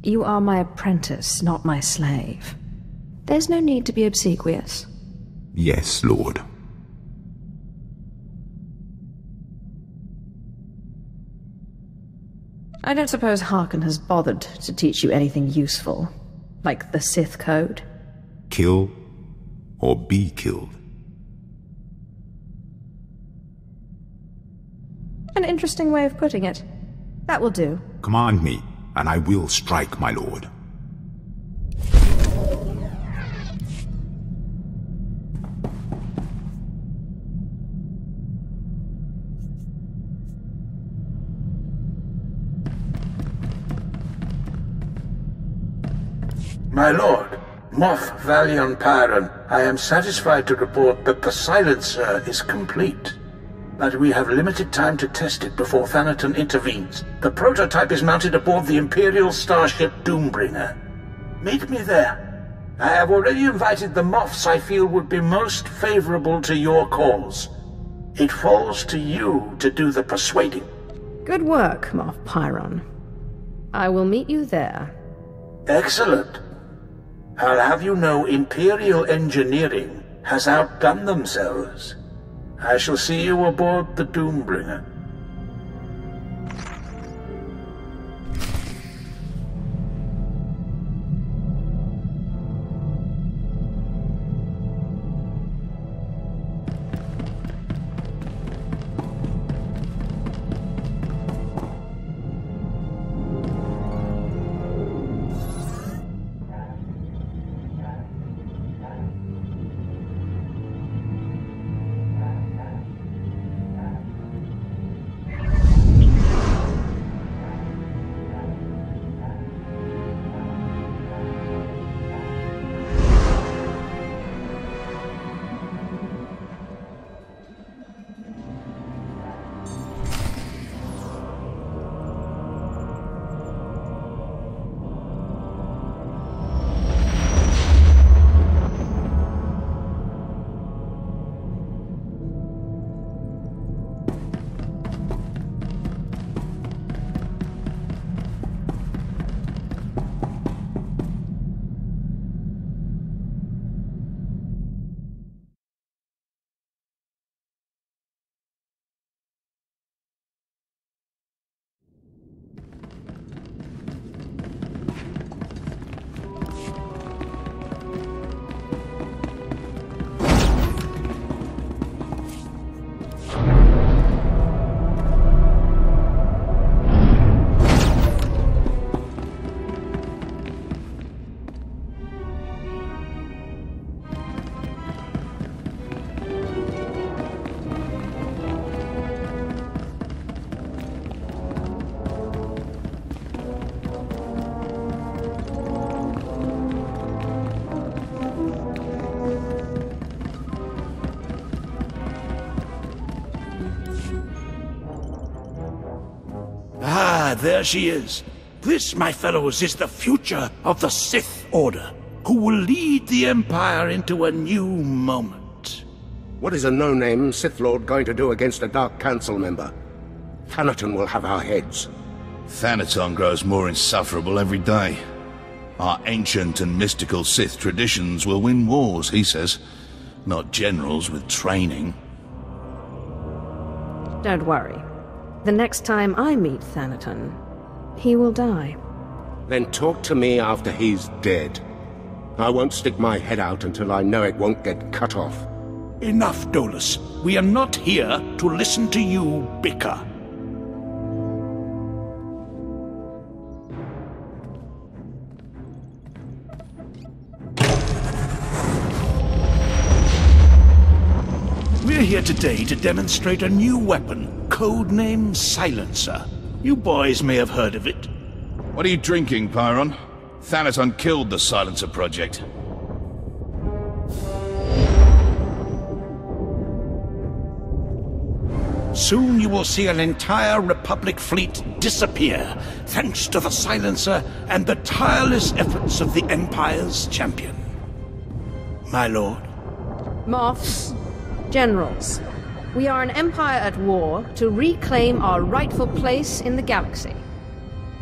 You are my apprentice, not my slave. There's no need to be obsequious. Yes, Lord. I don't suppose Harkon has bothered to teach you anything useful, like the Sith Code? Kill or be killed. An interesting way of putting it. That will do. Command me, and I will strike, my lord. My lord, Moff Valion Pyron, I am satisfied to report that the silencer is complete. But we have limited time to test it before Thanaton intervenes. The prototype is mounted aboard the Imperial starship Doombringer. Meet me there. I have already invited the Moffs I feel would be most favorable to your cause. It falls to you to do the persuading. Good work, Moff Pyron. I will meet you there. Excellent. I'll have you know Imperial engineering has outdone themselves. I shall see you aboard the Doombringer. There she is. This, my fellows, is the future of the Sith Order, who will lead the Empire into a new moment. What is a no-name Sith Lord going to do against a Dark Council member? Thanaton will have our heads. Thanaton grows more insufferable every day. Our ancient and mystical Sith traditions will win wars, he says. Not generals with training. Don't worry. The next time I meet Thanaton, he will die. Then talk to me after he's dead. I won't stick my head out until I know it won't get cut off. Enough, Dolus. We are not here to listen to you bicker. We're here today to demonstrate a new weapon, codenamed Silencer. You boys may have heard of it. What are you drinking, Pyron? Thanaton killed the Silencer project. Soon you will see an entire Republic fleet disappear, thanks to the Silencer and the tireless efforts of the Empire's champion. My lord. Moffs, generals, We are an empire at war to reclaim our rightful place in the galaxy.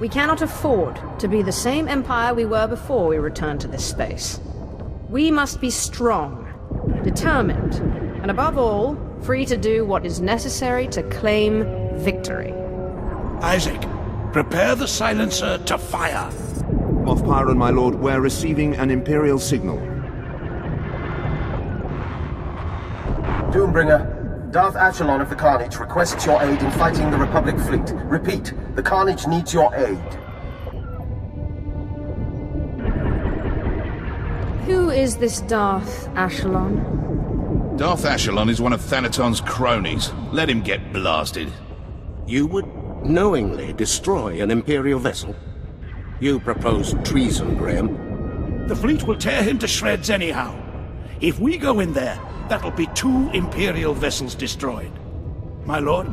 We cannot afford to be the same empire we were before we returned to this space. We must be strong, determined, and above all, free to do what is necessary to claim victory. Isaac, prepare the silencer to fire. Moff Pyron, my lord, we're receiving an Imperial signal. Doombringer, Darth Ashelon of the Carnage requests your aid in fighting the Republic fleet. Repeat, the Carnage needs your aid. Who is this Darth Ashelon? Darth Ashelon is one of Thanaton's cronies. Let him get blasted. You would knowingly destroy an Imperial vessel? You propose treason, Graham. The fleet will tear him to shreds anyhow. If we go in there, that'll be 2 Imperial vessels destroyed. My lord?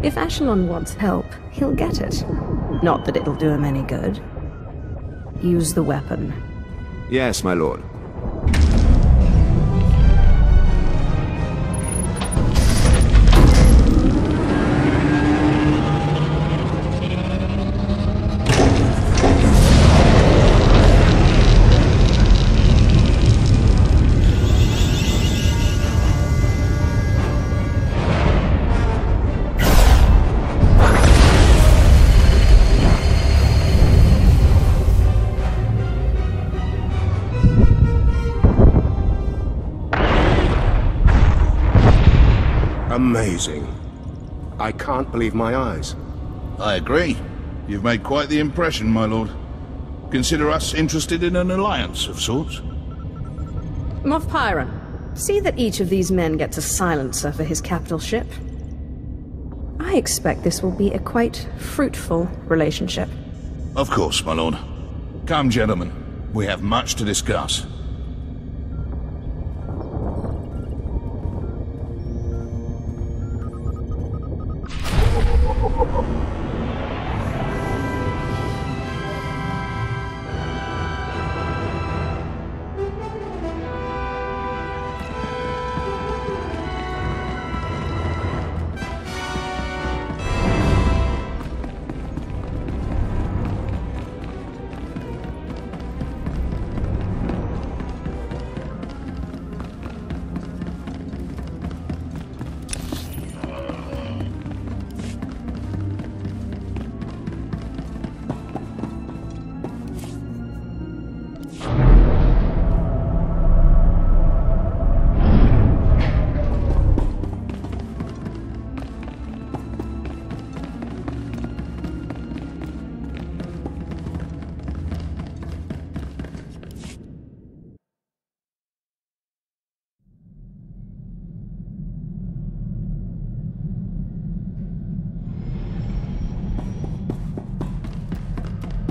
If Ashelon wants help, he'll get it. Not that it'll do him any good. Use the weapon. Yes, my lord. Amazing. I can't believe my eyes. I agree. You've made quite the impression, my lord. Consider us interested in an alliance of sorts. Moff Pyron, see that each of these men gets a silencer for his capital ship. I expect this will be a quite fruitful relationship. Of course, my lord. Come, gentlemen. We have much to discuss.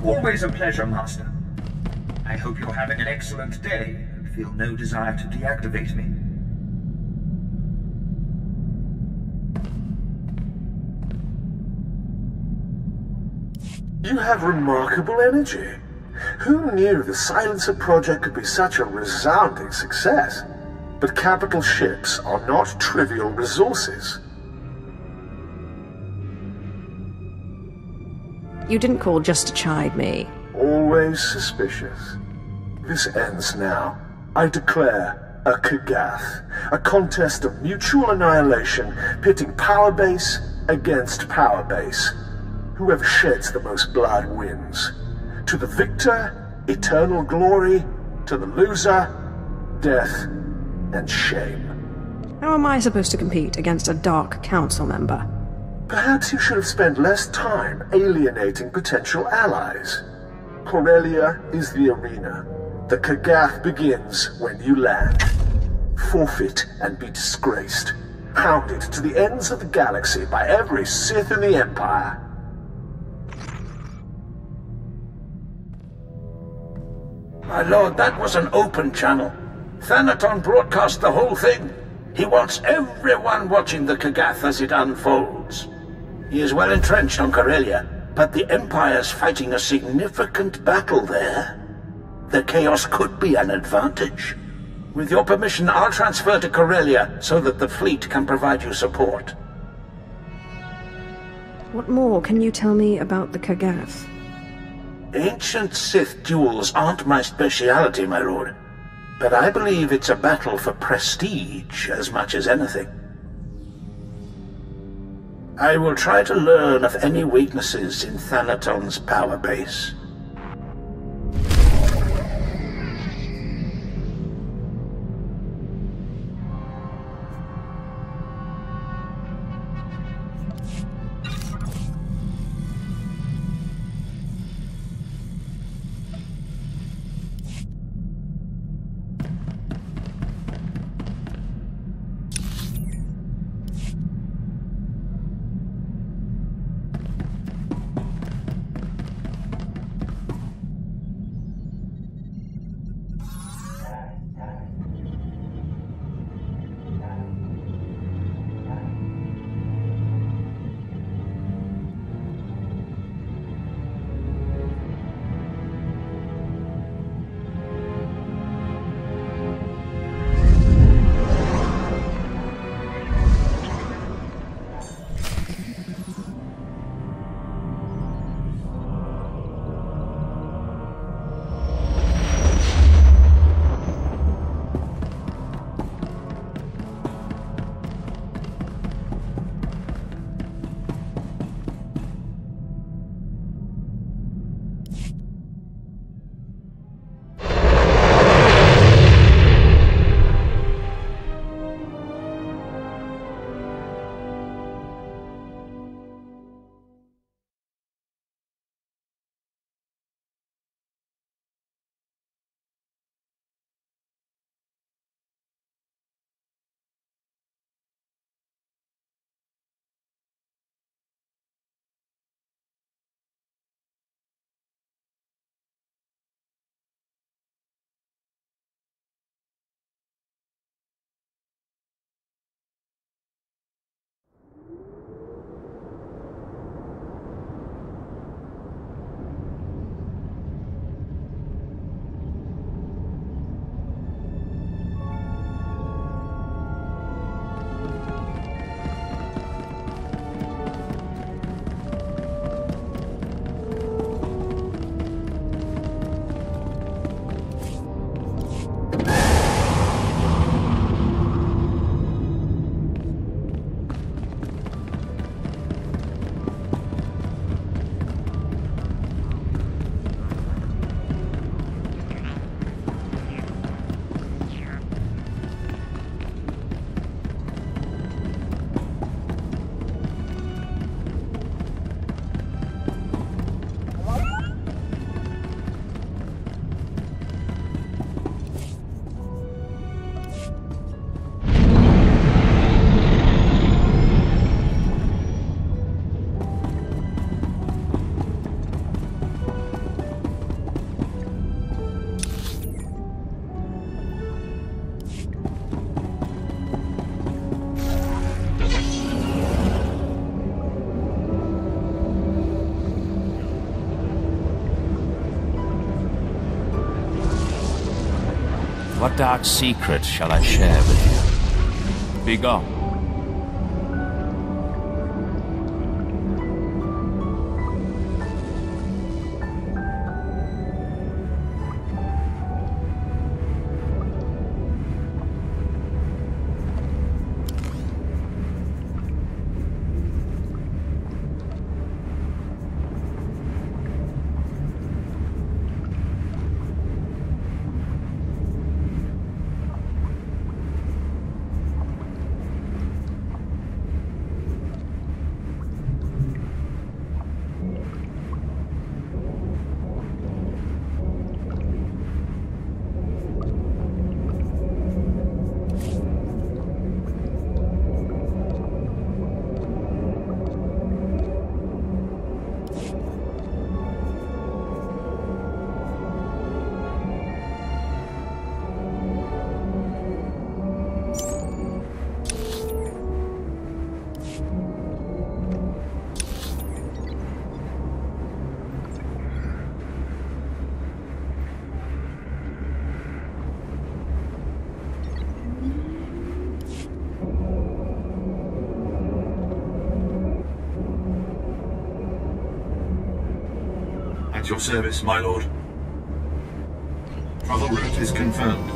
Always a pleasure, Master. I hope you're having an excellent day and feel no desire to deactivate me. You have remarkable energy. Who knew the Silencer project could be such a resounding success? But capital ships are not trivial resources. You didn't call just to chide me. Always suspicious. This ends now. I declare a Kagath, a contest of mutual annihilation, pitting power base against power base. Whoever sheds the most blood wins. To the victor, eternal glory. To the loser, death and shame. How am I supposed to compete against a Dark Council member? Perhaps you should have spent less time alienating potential allies. Corellia is the arena. The Kagath begins when you land. Forfeit and be disgraced. Hounded to the ends of the galaxy by every Sith in the Empire. My lord, that was an open channel. Thanaton broadcast the whole thing. He wants everyone watching the Kagath as it unfolds. He is well entrenched on Corellia, but the Empire's fighting a significant battle there. The chaos could be an advantage. With your permission, I'll transfer to Corellia so that the fleet can provide you support. What more can you tell me about the Kagath? Ancient Sith duels aren't my speciality, my lord. But I believe it's a battle for prestige as much as anything. I will try to learn of any weaknesses in Thanaton's power base. What dark secret shall I share with you? Begone. At your service, my lord. Travel route is confirmed.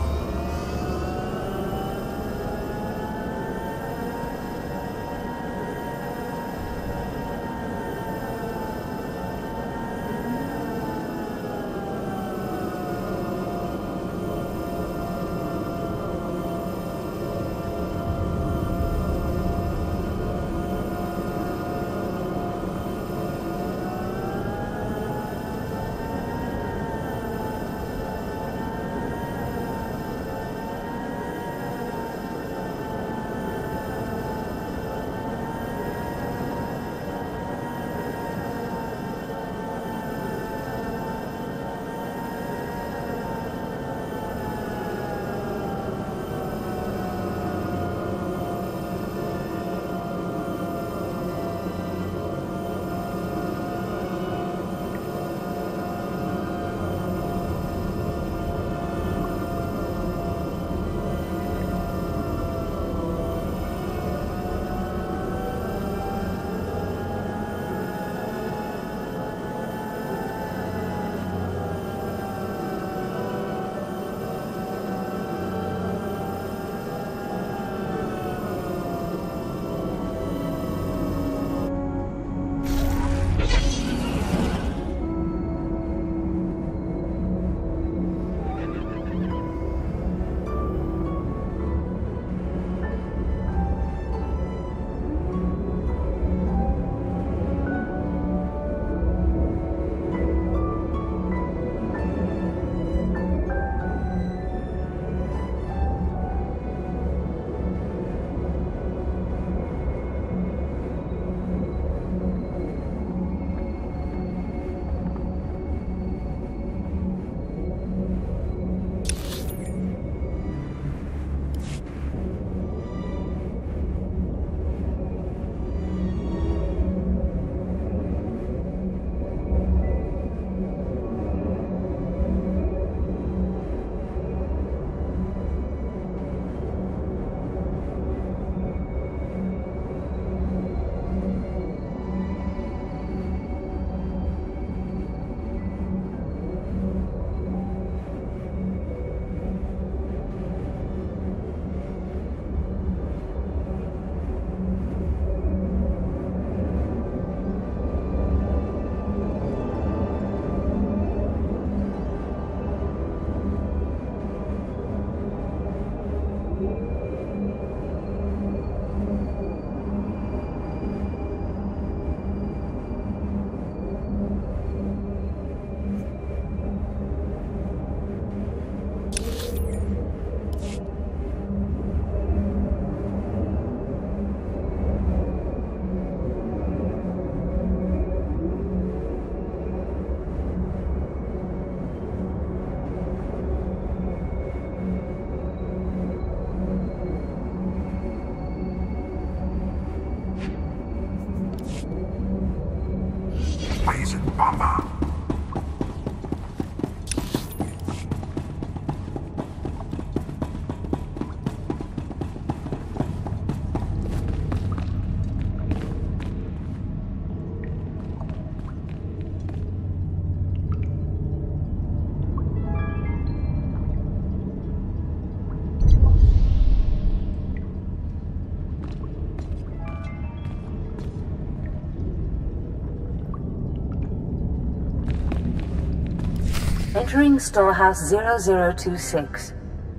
Entering Storehouse 0026.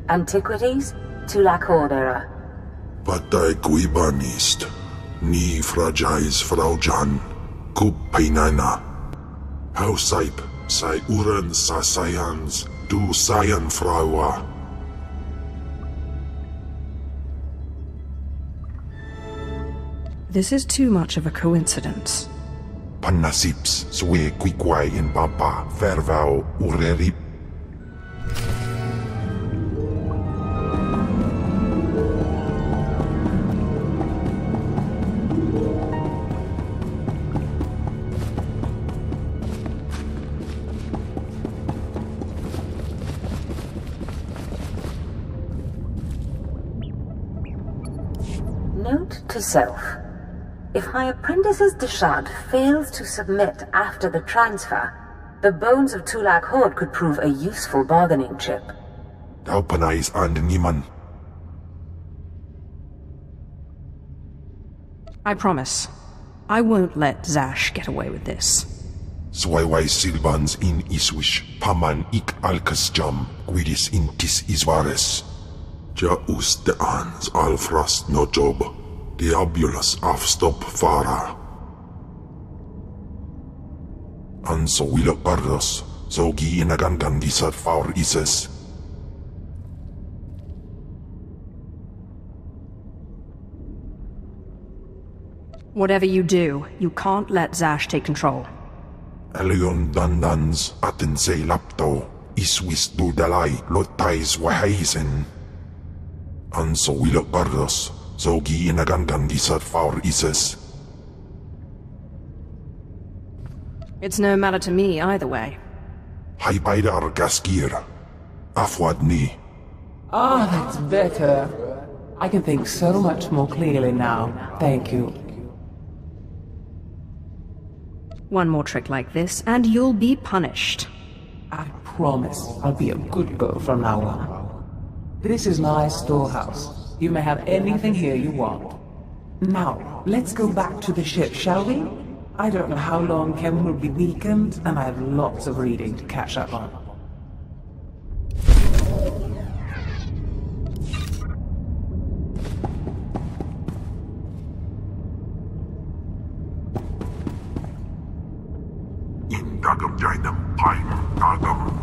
Antiquities to la Cordera. Patay kuibanist. Ni fragais fraujan. Kup painana. Hausaip. Sai uren sa sayans. Du sayan fraua. This is too much of a coincidence. Panasips swe quiquai in papa fervao urerip. Note to self. If my apprentice's Deshad fails to submit after the transfer, The bones of Tulak Horde could prove a useful bargaining chip. Daupanais and Niman. I promise. I won't let Zash get away with this. Swayway Silvans in Iswish, Paman ik Alkas Jam, Guidis intis Isvares. Ja us de ans Alfras no job, Diabulus afstop fara. Anso wilok pardos, Zogi inagangan gisat faur ises. Whatever you do, you can't let Zash take control. Elion dandans atense lapto, Iswis dudalai lotais wahaisen. Anso wilok pardos, Zogi inagangan gisat faur ises. It's no matter to me either way. Haibaidar gaskir. Afwad ni. Ah, that's better. I can think so much more clearly now. Thank you. One more trick like this, and you'll be punished. I promise I'll be a good girl from now on. This is my storehouse. You may have anything here you want. Now, let's go back to the ship, shall we? I don't know how long Kevin will be weakened, and I have lots of reading to catch up on. Gagam Jainam, Pai, Gagam.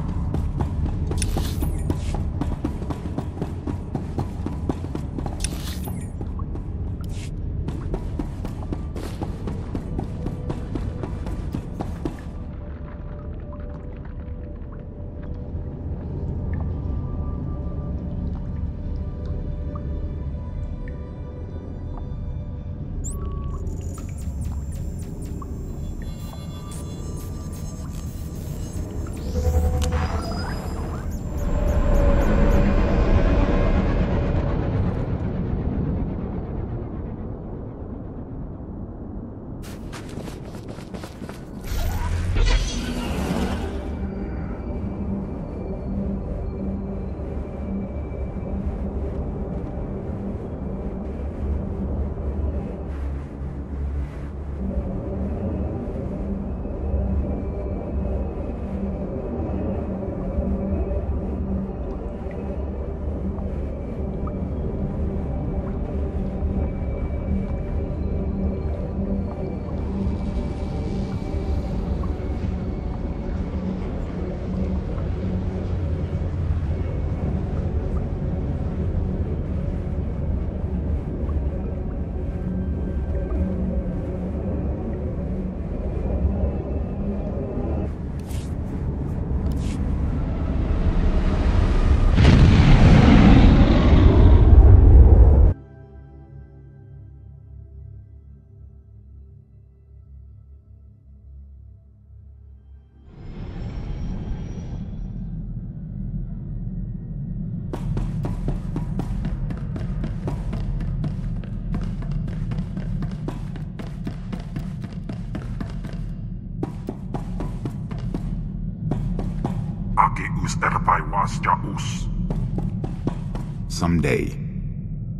Someday,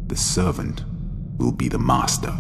the servant will be the master.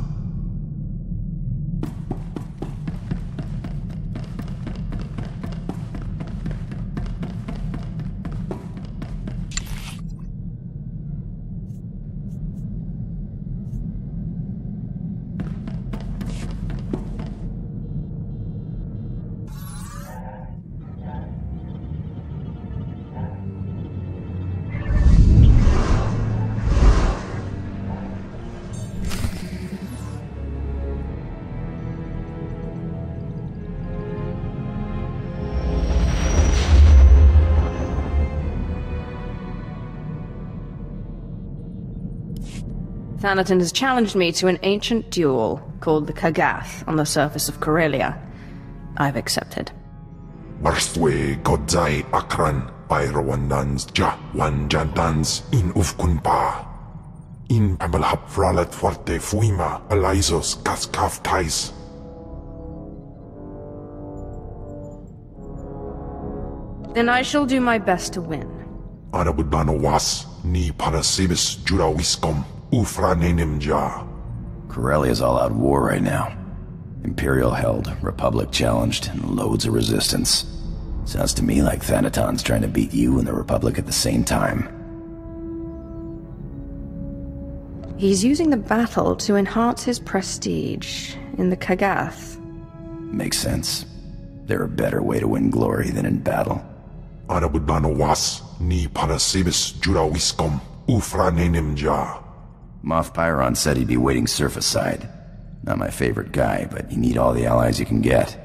Thanaton has challenged me to an ancient duel called the Kagath on the surface of Corellia. I've accepted. Marstwe Godzai Akran Pyrawandans Ja Wanjantans in Ufkunpa. In Pamalhap Fralat Forte Fuima Alizos Kaskaf Tais. Then I shall do my best to win. Anabudano was ni parasibis jurawiscom ufranenim ja. Corellia's all out war right now. Imperial held, Republic challenged, and loads of resistance. Sounds to me like Thanaton's trying to beat you and the Republic at the same time. He's using the battle to enhance his prestige in the Kagath. Makes sense. There a better way to win glory than in battle. Anabudano was ni parasibis jurawiscom ufranenim ja. Moff Pyron said he'd be waiting surface side. Not my favorite guy, but you need all the allies you can get.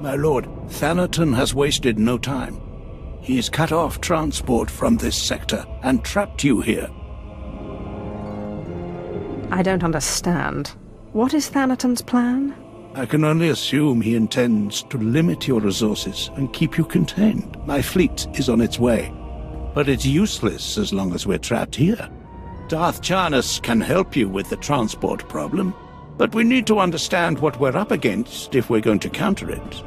My lord, Thanaton has wasted no time. He's cut off transport from this sector and trapped you here. I don't understand. What is Thanaton's plan? I can only assume he intends to limit your resources and keep you contained. My fleet is on its way, but it's useless as long as we're trapped here. Darth Charnas can help you with the transport problem, but we need to understand what we're up against if we're going to counter it.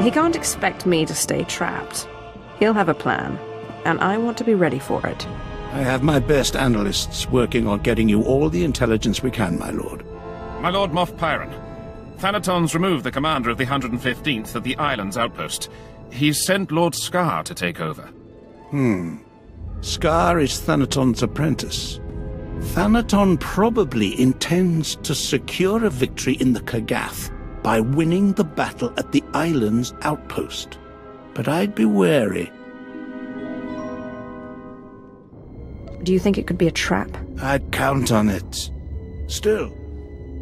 He can't expect me to stay trapped. He'll have a plan, and I want to be ready for it. I have my best analysts working on getting you all the intelligence we can, my lord. My lord Moff Pyron, Thanaton's removed the commander of the 115th at the island's outpost. He's sent Lord Scar to take over. Scar is Thanaton's apprentice. Thanaton probably intends to secure a victory in the Kagath by winning the battle at the island's outpost. But I'd be wary. Do you think it could be a trap? I'd count on it. Still,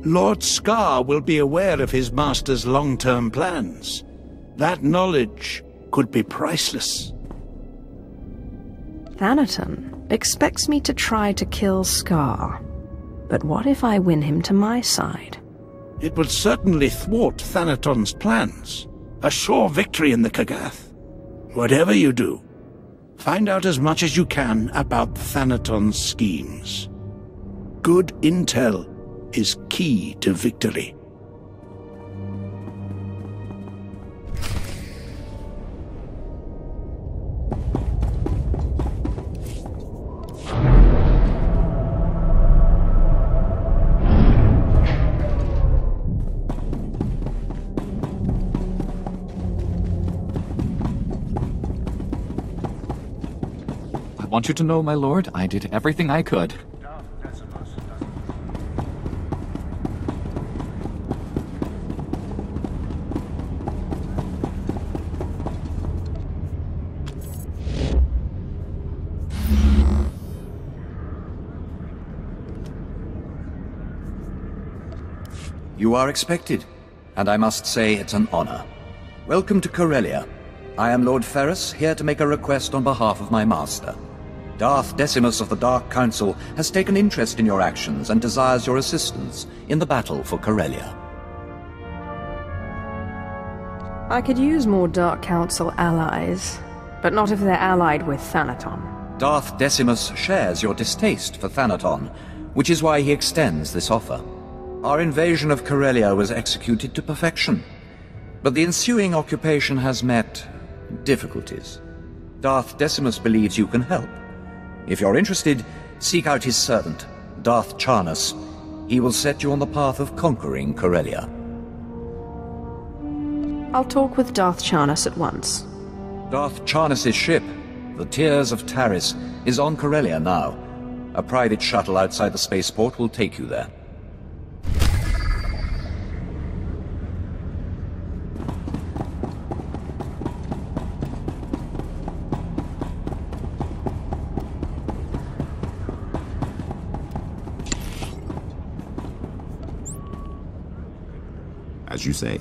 Lord Scar will be aware of his master's long-term plans. That knowledge could be priceless. Thanaton expects me to try to kill Scar. But what if I win him to my side? It would certainly thwart Thanaton's plans. A sure victory in the Kagath. Whatever you do, find out as much as you can about Thanaton's schemes. Good intel is key to victory. I want you to know, my lord, I did everything I could. You are expected, and I must say it's an honor. Welcome to Corellia. I am Lord Ferrus, here to make a request on behalf of my master. Darth Decimus of the Dark Council has taken interest in your actions and desires your assistance in the battle for Corellia. I could use more Dark Council allies, but not if they're allied with Thanaton. Darth Decimus shares your distaste for Thanaton, which is why he extends this offer. Our invasion of Corellia was executed to perfection, but the ensuing occupation has met difficulties. Darth Decimus believes you can help. If you're interested, seek out his servant, Darth Charnus. He will set you on the path of conquering Corellia. I'll talk with Darth Charnus at once. Darth Charnus' ship, the Tears of Taris, is on Corellia now. A private shuttle outside the spaceport will take you there. As you say.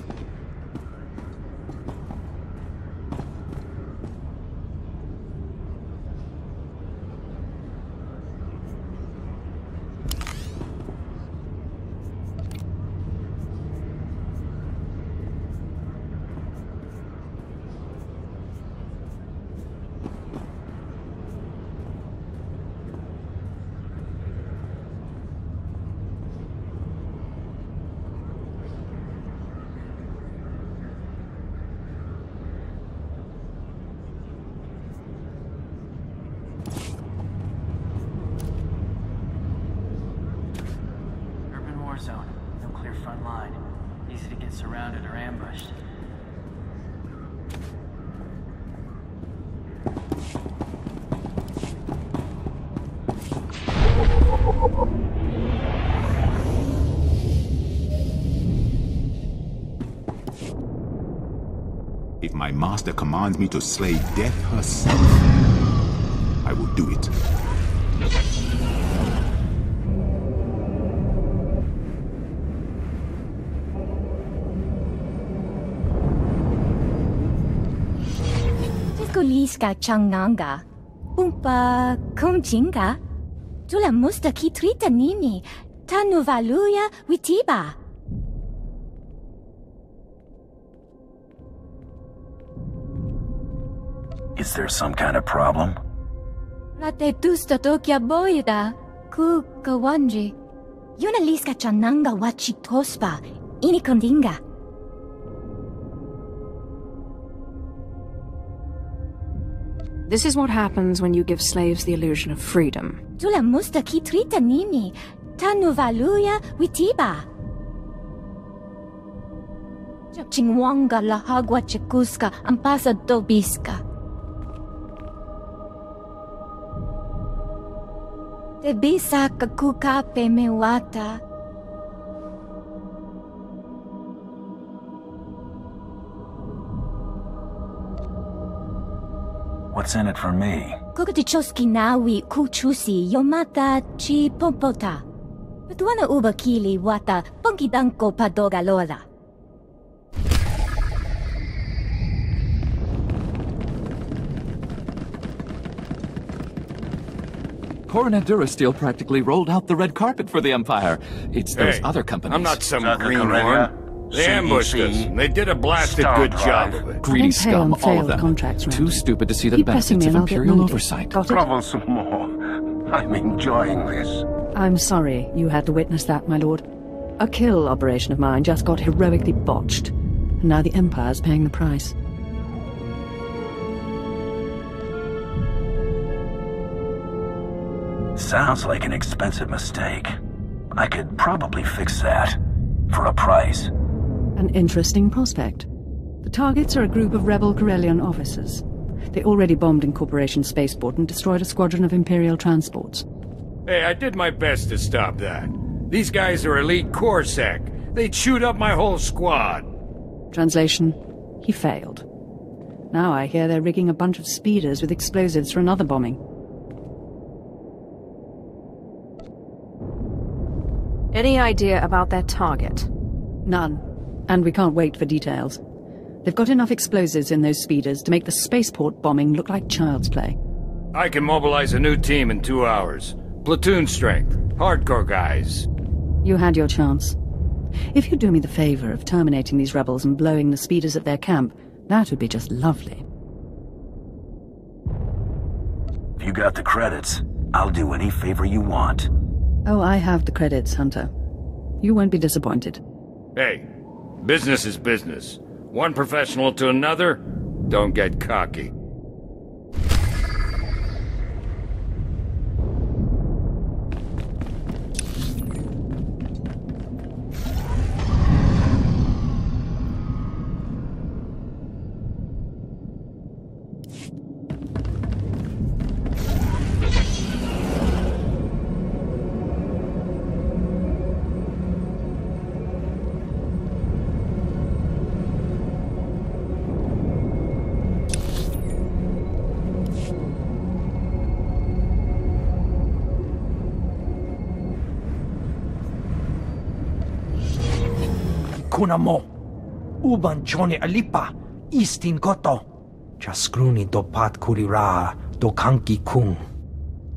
Zone. No clear front line. Easy to get surrounded or ambushed. If my master commands me to slay death herself, I will do it. Liska Changnanga, Umpa Kumjinga, Tula Musta Kitrita Nini, Tanuvaluya Witiba. Is there some kind of problem? Rate Tusta Tokya Boyda, Ku Kawanji, Yuna Liska Chananga Wachitospa, Inikondinga. This is what happens when you give slaves the illusion of freedom. Tula musta kitrita nini, tanuvaluya witiba. Chingwanga la hagwa chikuska, ampasa dobiska. Tebisa kakuka pemewata. What's in it for me? Kukatichoski nawi kuchusi yomata chi pompota. Patuana uba kili wata ponkidanko padogalola. Coronet Durasteel practically rolled out the red carpet for the Empire. It's those other companies. I'm not some greenhorn. They ambushed us, and they did a blasted good job of it. Greedy scum, all of them. Too stupid to see the benefits of Imperial oversight. Trouble some more. I'm enjoying this. I'm sorry you had to witness that, my lord. A kill operation of mine just got heroically botched, and now the Empire's paying the price. Sounds like an expensive mistake. I could probably fix that. For a price. An interesting prospect. The targets are a group of rebel Corellian officers. They already bombed Incorporation Spaceport and destroyed a squadron of Imperial transports. Hey, I did my best to stop that. These guys are elite Corsac. They'd shoot up my whole squad. Translation: he failed. Now I hear they're rigging a bunch of speeders with explosives for another bombing. Any idea about their target? None. And we can't wait for details. They've got enough explosives in those speeders to make the spaceport bombing look like child's play. I can mobilize a new team in 2 hours. Platoon strength. Hardcore guys. You had your chance. If you'd do me the favor of terminating these rebels and blowing the speeders at their camp, that would be just lovely. If you got the credits, I'll do any favor you want. Oh, I have the credits, Hunter. You won't be disappointed. Hey, business is business. One professional to another, don't get cocky. Kuna mo. Uban chone alipa. Istin koto. Chaskruni dopat kurira do kanki kung.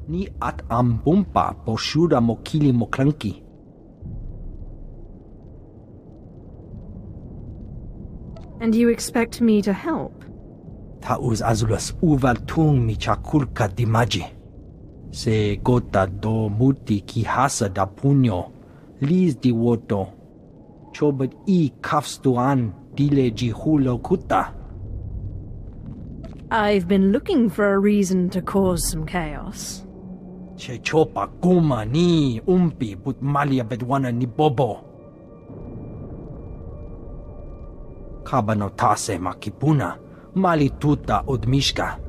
Ni at ambumpa poshura mokili moklanki. And you expect me to help? Tauz azulas uval tung mi chakulka dimaji. Se gota do muti ki hasa da punyo. Liz di woto. Chobat I kafstuan dile jihulo kuta. I've been looking for a reason to cause some chaos. Che chopa kuma ni umpi but malia bedwana ni bobo. Kabanotase makipuna, mali tuta odmishka.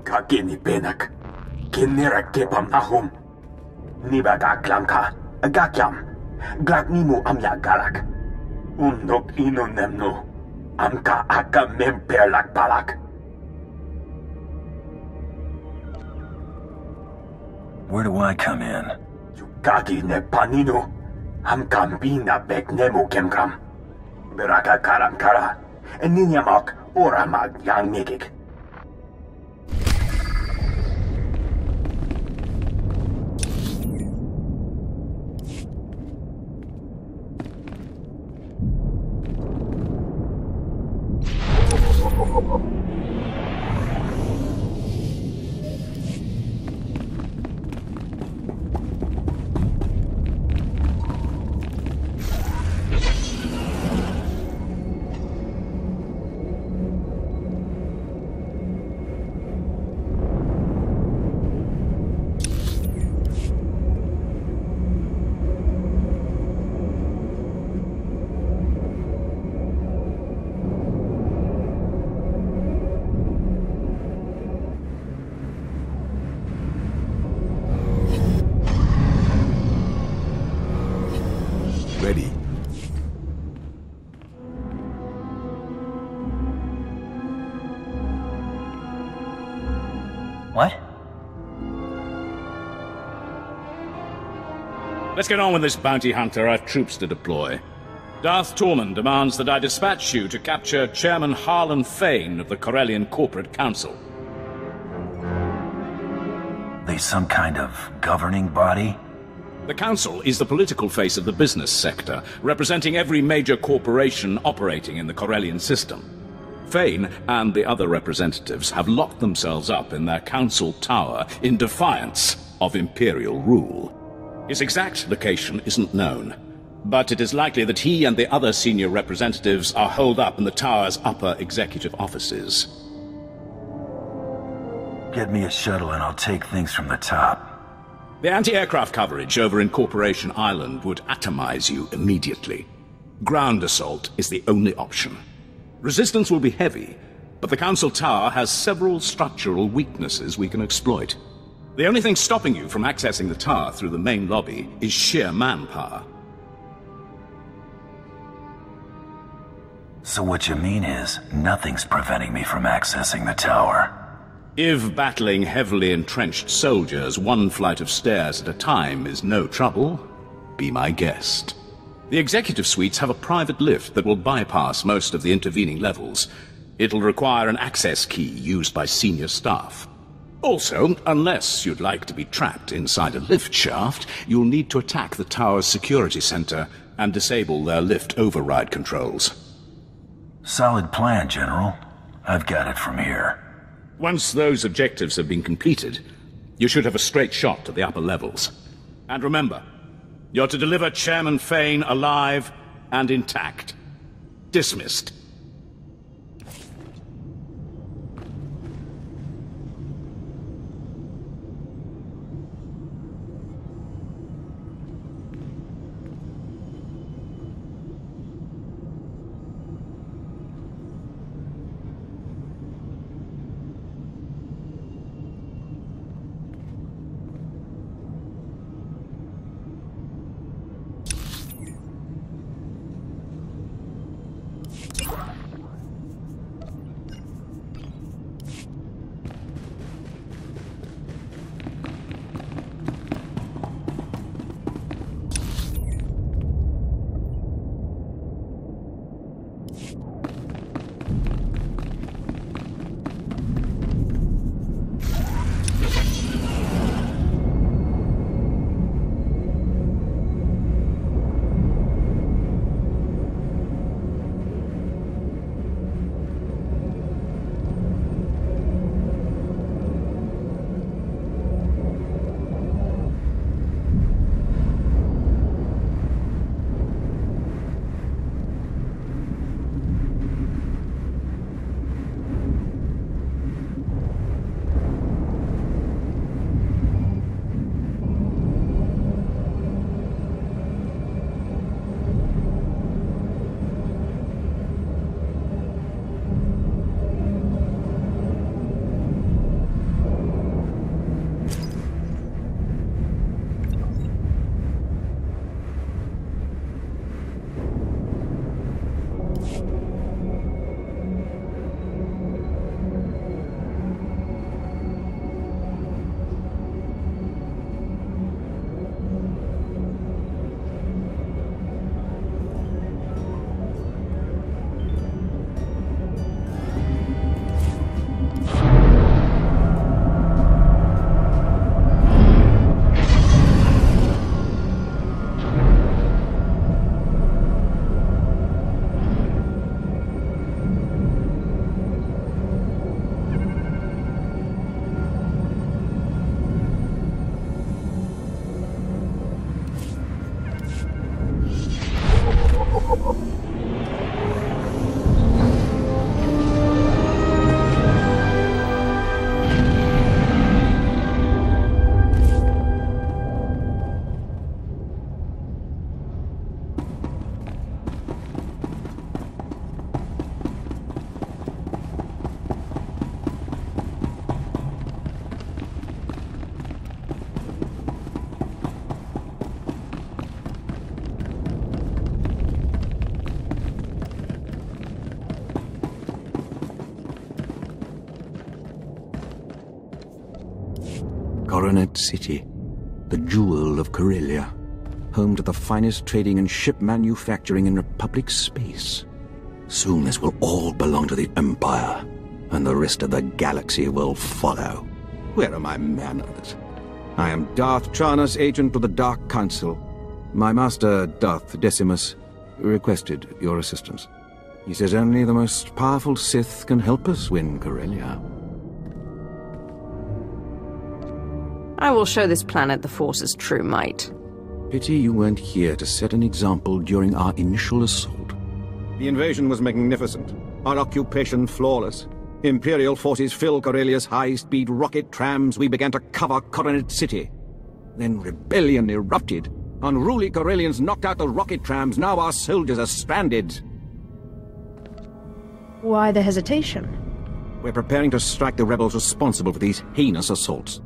Kagini benak, kinira kepam ahum. Niba gaklamka, agakyam, glaknimu amya galak. Undok inu nemnu, amka aka memperlak balak. Where do I come in? Yukagi ne paninu, amkam bina bek nemu kemkam. Beraka karam kara, eninyamak oramag yang migik. Ready. What? Let's get on with this, bounty hunter. I've troops to deploy. Darth Tormund demands that I dispatch you to capture Chairman Harlan Fane of the Corellian Corporate Council. They some kind of governing body? The Council is the political face of the business sector, representing every major corporation operating in the Corellian system. Fane and the other representatives have locked themselves up in their Council tower in defiance of Imperial rule. His exact location isn't known, but it is likely that he and the other senior representatives are holed up in the tower's upper executive offices. Get me a shuttle and I'll take things from the top. The anti-aircraft coverage over in Corporation Island would atomize you immediately. Ground assault is the only option. Resistance will be heavy, but the Council Tower has several structural weaknesses we can exploit. The only thing stopping you from accessing the tower through the main lobby is sheer manpower. So what you mean is, nothing's preventing me from accessing the tower. If battling heavily entrenched soldiers one flight of stairs at a time is no trouble, be my guest. The executive suites have a private lift that will bypass most of the intervening levels. It'll require an access key used by senior staff. Also, unless you'd like to be trapped inside a lift shaft, you'll need to attack the tower's security center and disable their lift override controls. Solid plan, General. I've got it from here. Once those objectives have been completed, you should have a straight shot to the upper levels. And remember, you're to deliver Chairman Fane alive and intact. Dismissed. Coronet City, the jewel of Corellia, home to the finest trading and ship manufacturing in Republic space. Soon this will all belong to the Empire, and the rest of the galaxy will follow. Where are my manners? I am Darth Charnas, agent to the Dark Council. My master, Darth Decimus, requested your assistance. He says only the most powerful Sith can help us win Corellia. I will show this planet the Force's true might. Pity you weren't here to set an example during our initial assault. The invasion was magnificent. Our occupation flawless. Imperial forces filled Corellia's high-speed rocket trams. We began to cover Coronet City. Then rebellion erupted. Unruly Corellians knocked out the rocket trams. Now our soldiers are stranded. Why the hesitation? We're preparing to strike the rebels responsible for these heinous assaults.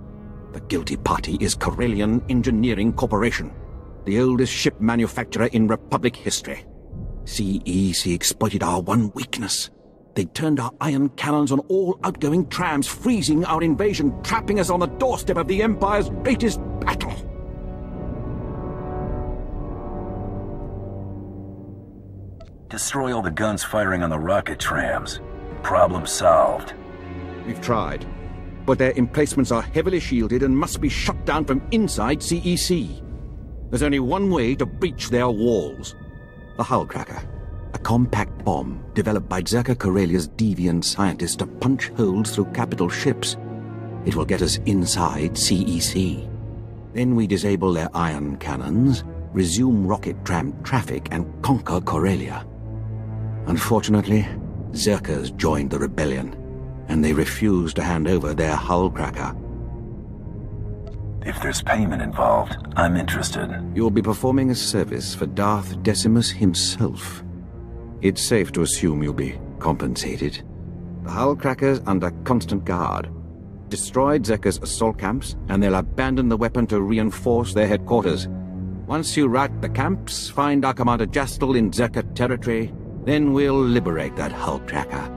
The guilty party is Corellian Engineering Corporation, the oldest ship manufacturer in Republic history. CEC exploited our one weakness. They turned our ion cannons on all outgoing trams, freezing our invasion, trapping us on the doorstep of the Empire's greatest battle. Destroy all the guns firing on the rocket trams. Problem solved. We've tried, but their emplacements are heavily shielded and must be shut down from inside CEC. There's only one way to breach their walls. The hull cracker. A compact bomb developed by Zerka Corellia's deviant scientists to punch holes through capital ships. It will get us inside CEC. Then we disable their ion cannons, resume rocket tram traffic, and conquer Corellia. Unfortunately, Zerkers joined the rebellion, and they refuse to hand over their hull cracker. If there's payment involved, I'm interested. You'll be performing a service for Darth Decimus himself. It's safe to assume you'll be compensated. The hull cracker's under constant guard. Destroy Zerka's assault camps, and they'll abandon the weapon to reinforce their headquarters. Once you rout the camps, find our Commander Jastel in Zerka territory, then we'll liberate that hull cracker.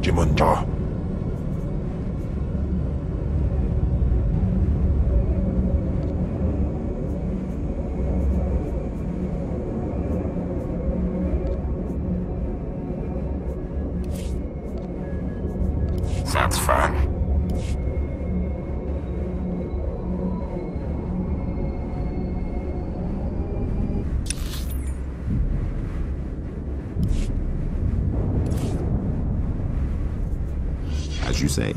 Jimunda. Sounds fun. As you say.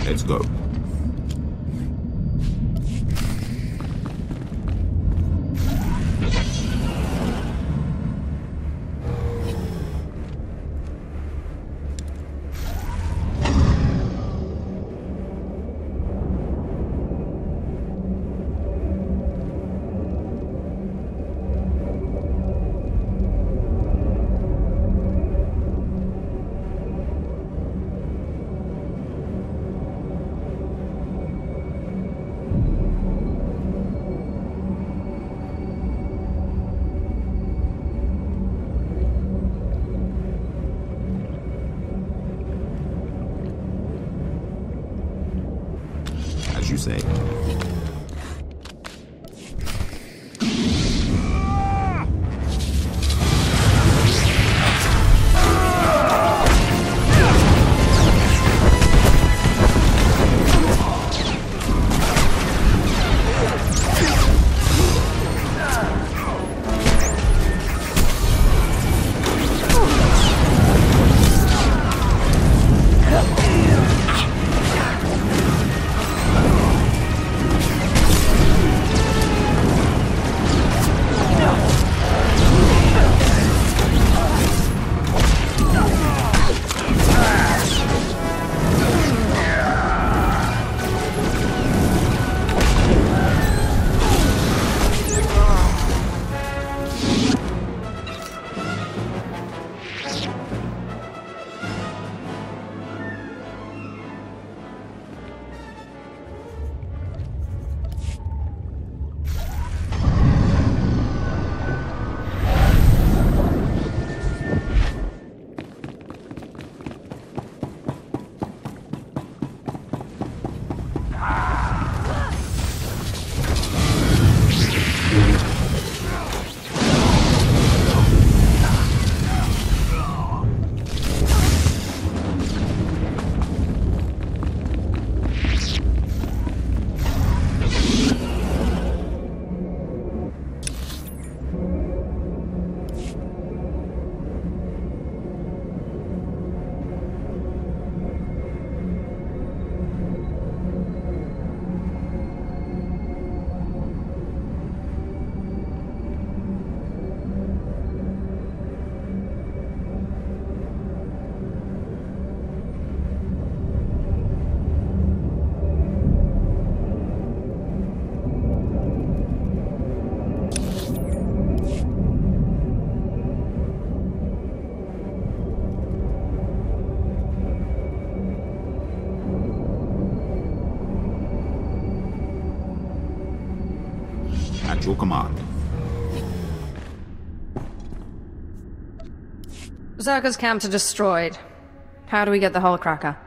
Let's go. As you say. At your command. Zerka's camps are destroyed. How do we get the hull cracker?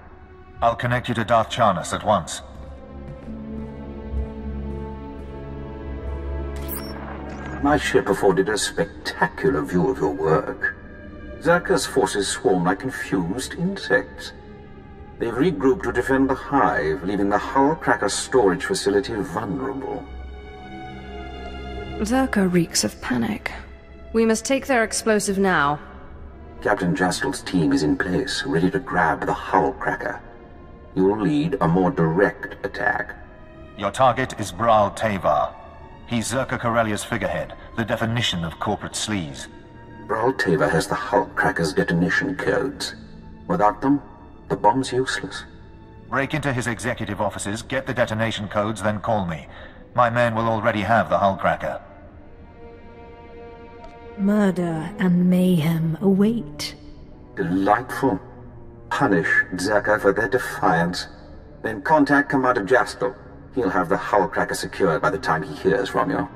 I'll connect you to Darth Charnas at once. My ship afforded a spectacular view of your work. Zerka's forces swarm like confused insects. They've regrouped to defend the hive, leaving the hull cracker storage facility vulnerable. Zerka reeks of panic. We must take their explosive now. Captain Jastel's team is in place, ready to grab the hull cracker. You'll lead a more direct attack. Your target is Bral Tavar. He's Zerka Corellia's figurehead, the definition of corporate sleaze. Bral Tavar has the hull cracker's detonation codes. Without them, the bomb's useless. Break into his executive offices, get the detonation codes, then call me. My men will already have the hull cracker. Murder and mayhem await. Delightful. Punish Zerka for their defiance. Then contact Commander Jastel. He'll have the hull cracker secured by the time he hears from you.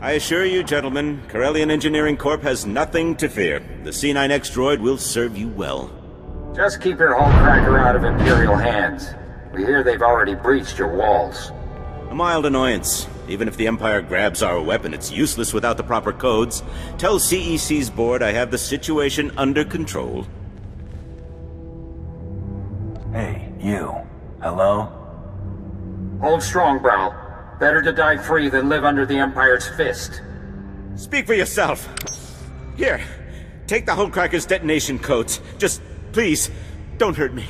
I assure you, gentlemen, Corellian Engineering Corp has nothing to fear. The C9X droid will serve you well. Just keep your Hullcracker out of Imperial hands. We hear they've already breached your walls. A mild annoyance. Even if the Empire grabs our weapon, it's useless without the proper codes. Tell CEC's board I have the situation under control. Hey, you. Hello? Hold strong, Bral. Better to die free than live under the Empire's fist. Speak for yourself. Here, take the Hullcracker's detonation codes. Just, please, don't hurt me.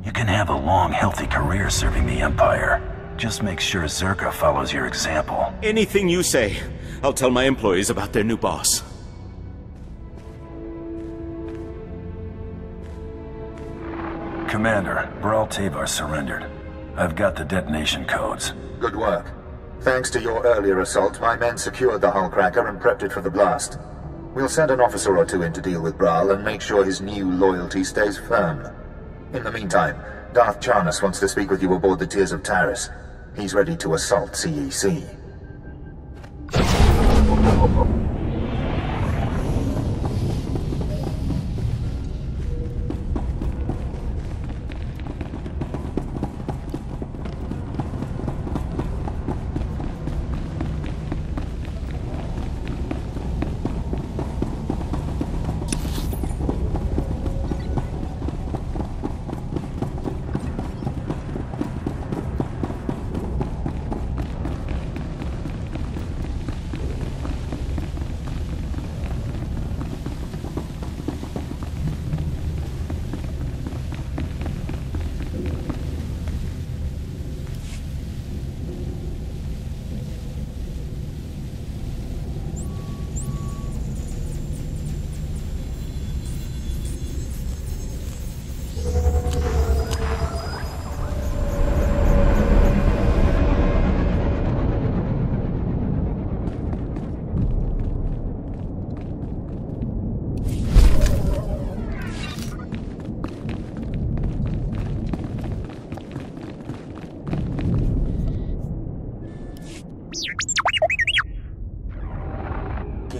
You can have a long, healthy career serving the Empire. Just make sure Zerka follows your example. Anything you say. I'll tell my employees about their new boss. Commander, Bral Tavar surrendered. I've got the detonation codes. Good work. Thanks to your earlier assault, my men secured the Hullcracker and prepped it for the blast. We'll send an officer or two in to deal with Bral and make sure his new loyalty stays firm. In the meantime, Darth Charnas wants to speak with you aboard the Tears of Taris. He's ready to assault CEC.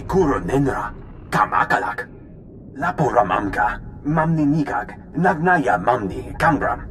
Kuro Nenra, Kamakalak, Lapura Mamka, Mamni Nigag, Nagnaya Mamni, Kambram.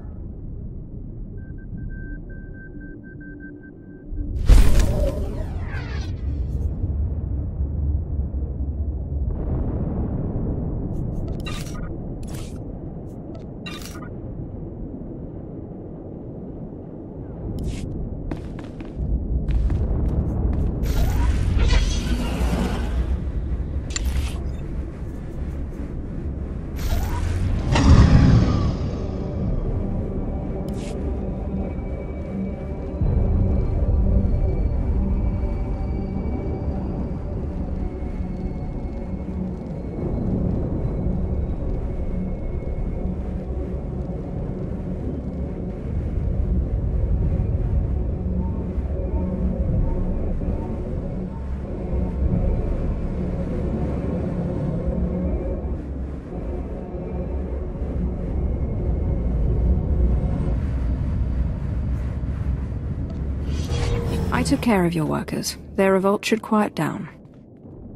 I took care of your workers. Their revolt should quiet down.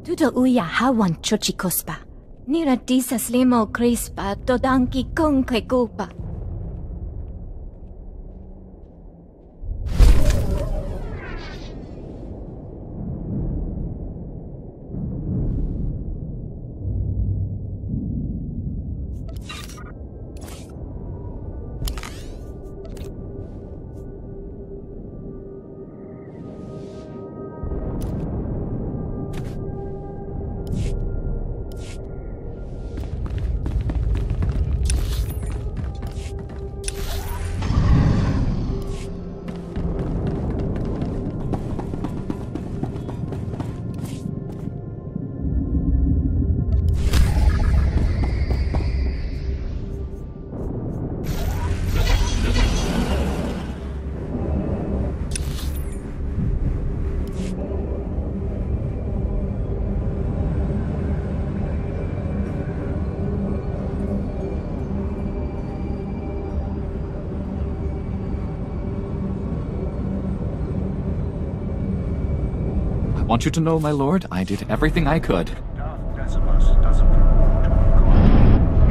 Tuto uya hawan chochikospa. Nira disa slimo crispa dodanki kunke gupa. I want you to know, my lord, I did everything I could.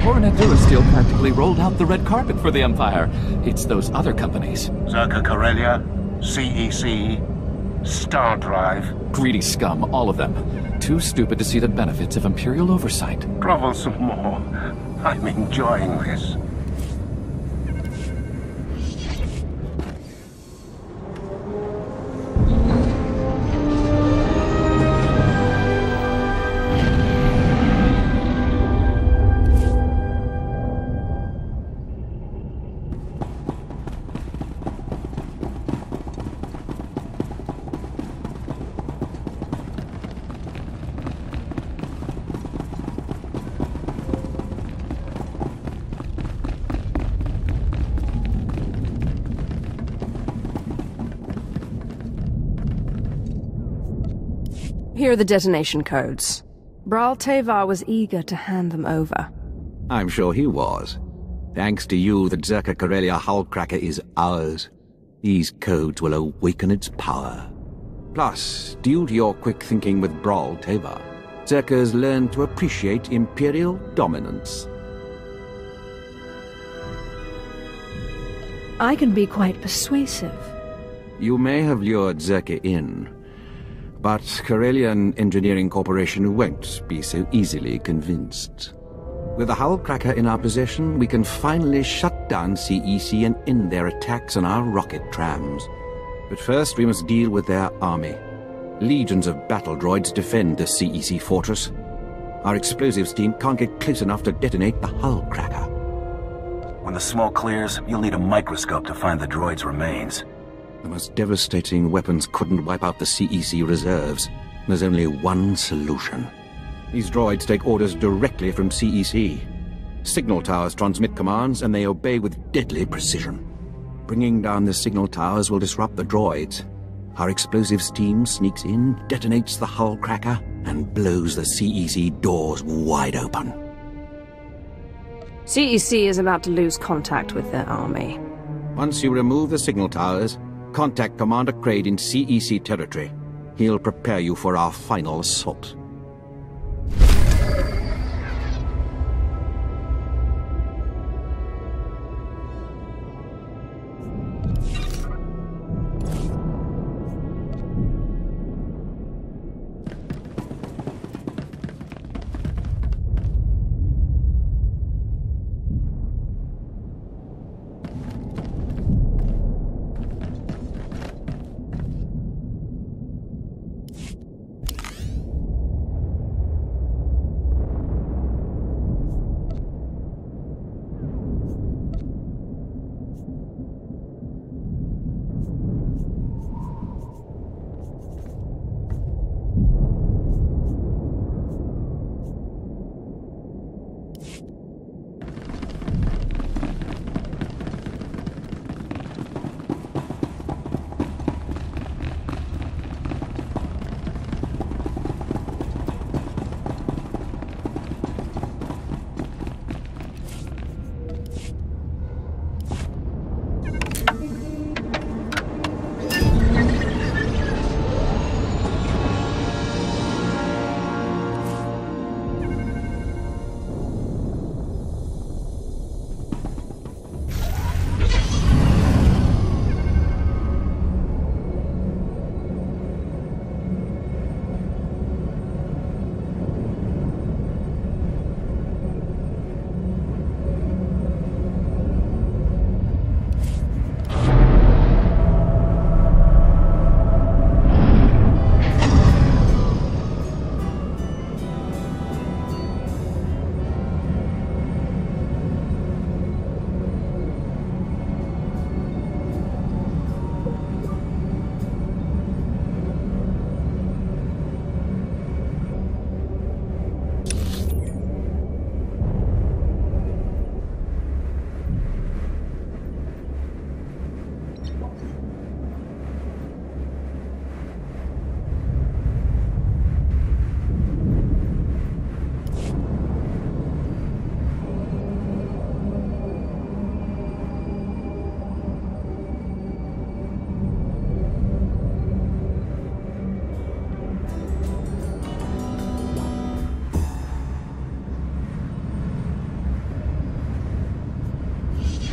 Coronet Durasteel practically rolled out the red carpet for the Empire. It's those other companies. Zerka Corellia, CEC, Star Drive. Greedy scum, all of them. Too stupid to see the benefits of Imperial oversight. Grovel some more. I'm enjoying this. Here are the detonation codes. Bral Tevar was eager to hand them over. I'm sure he was. Thanks to you, the Zerka Corellia Hullcracker is ours. These codes will awaken its power. Plus, due to your quick thinking with Bral Tevar, Zerka's learned to appreciate Imperial dominance. I can be quite persuasive. You may have lured Zerka in, but Corellian Engineering Corporation won't be so easily convinced. With the Hullcracker in our possession, we can finally shut down CEC and end their attacks on our rocket trams. But first we must deal with their army. Legions of battle droids defend the CEC fortress. Our explosives team can't get close enough to detonate the Hullcracker. When the smoke clears, you'll need a microscope to find the droid's remains. The most devastating weapons couldn't wipe out the CEC reserves. There's only one solution. These droids take orders directly from CEC. Signal towers transmit commands, and they obey with deadly precision. Bringing down the signal towers will disrupt the droids. Our explosives team sneaks in, detonates the Hullcracker, and blows the CEC doors wide open. CEC is about to lose contact with their army. Once you remove the signal towers, contact Commander Kraid in CEC territory. He'll prepare you for our final assault.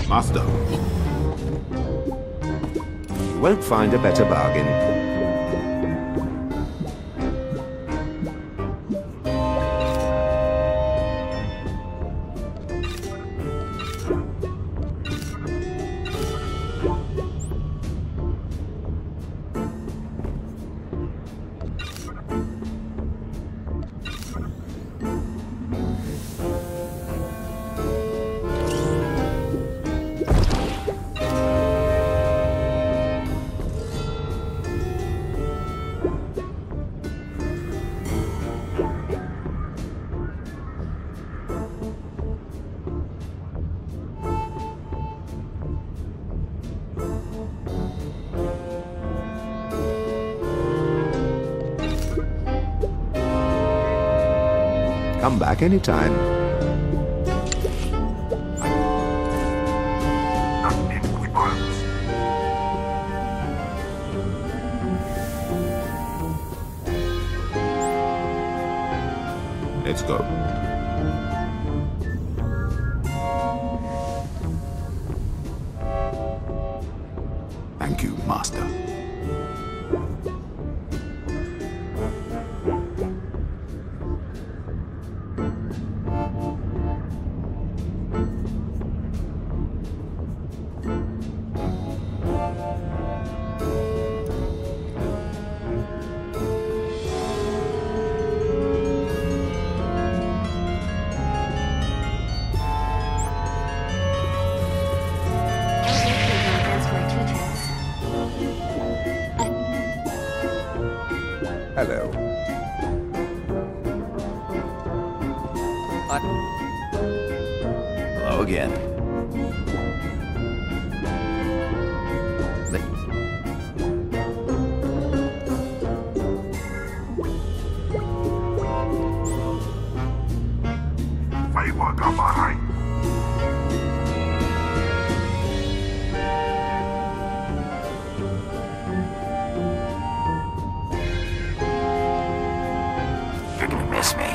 Master. You won't find a better bargain. Come back anytime. Let's go. Thank you, Master. Hello. Hello again. You're gonna miss me.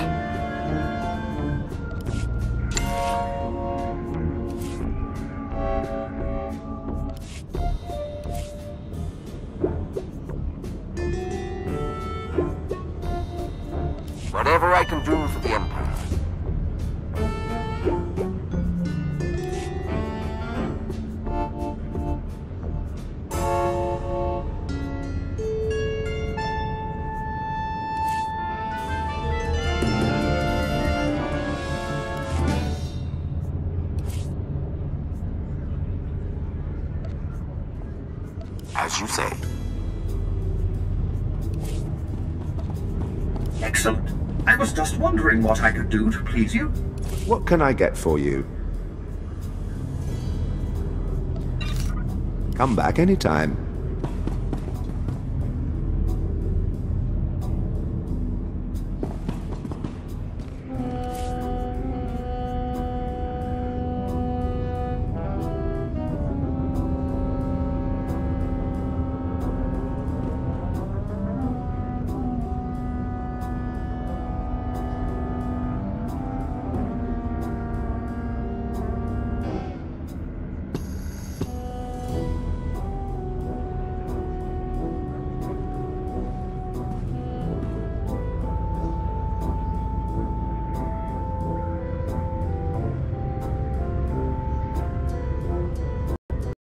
Whatever I can do for the Empire. As you say. Excellent. I was just wondering what I could do to please you. What can I get for you? Come back anytime.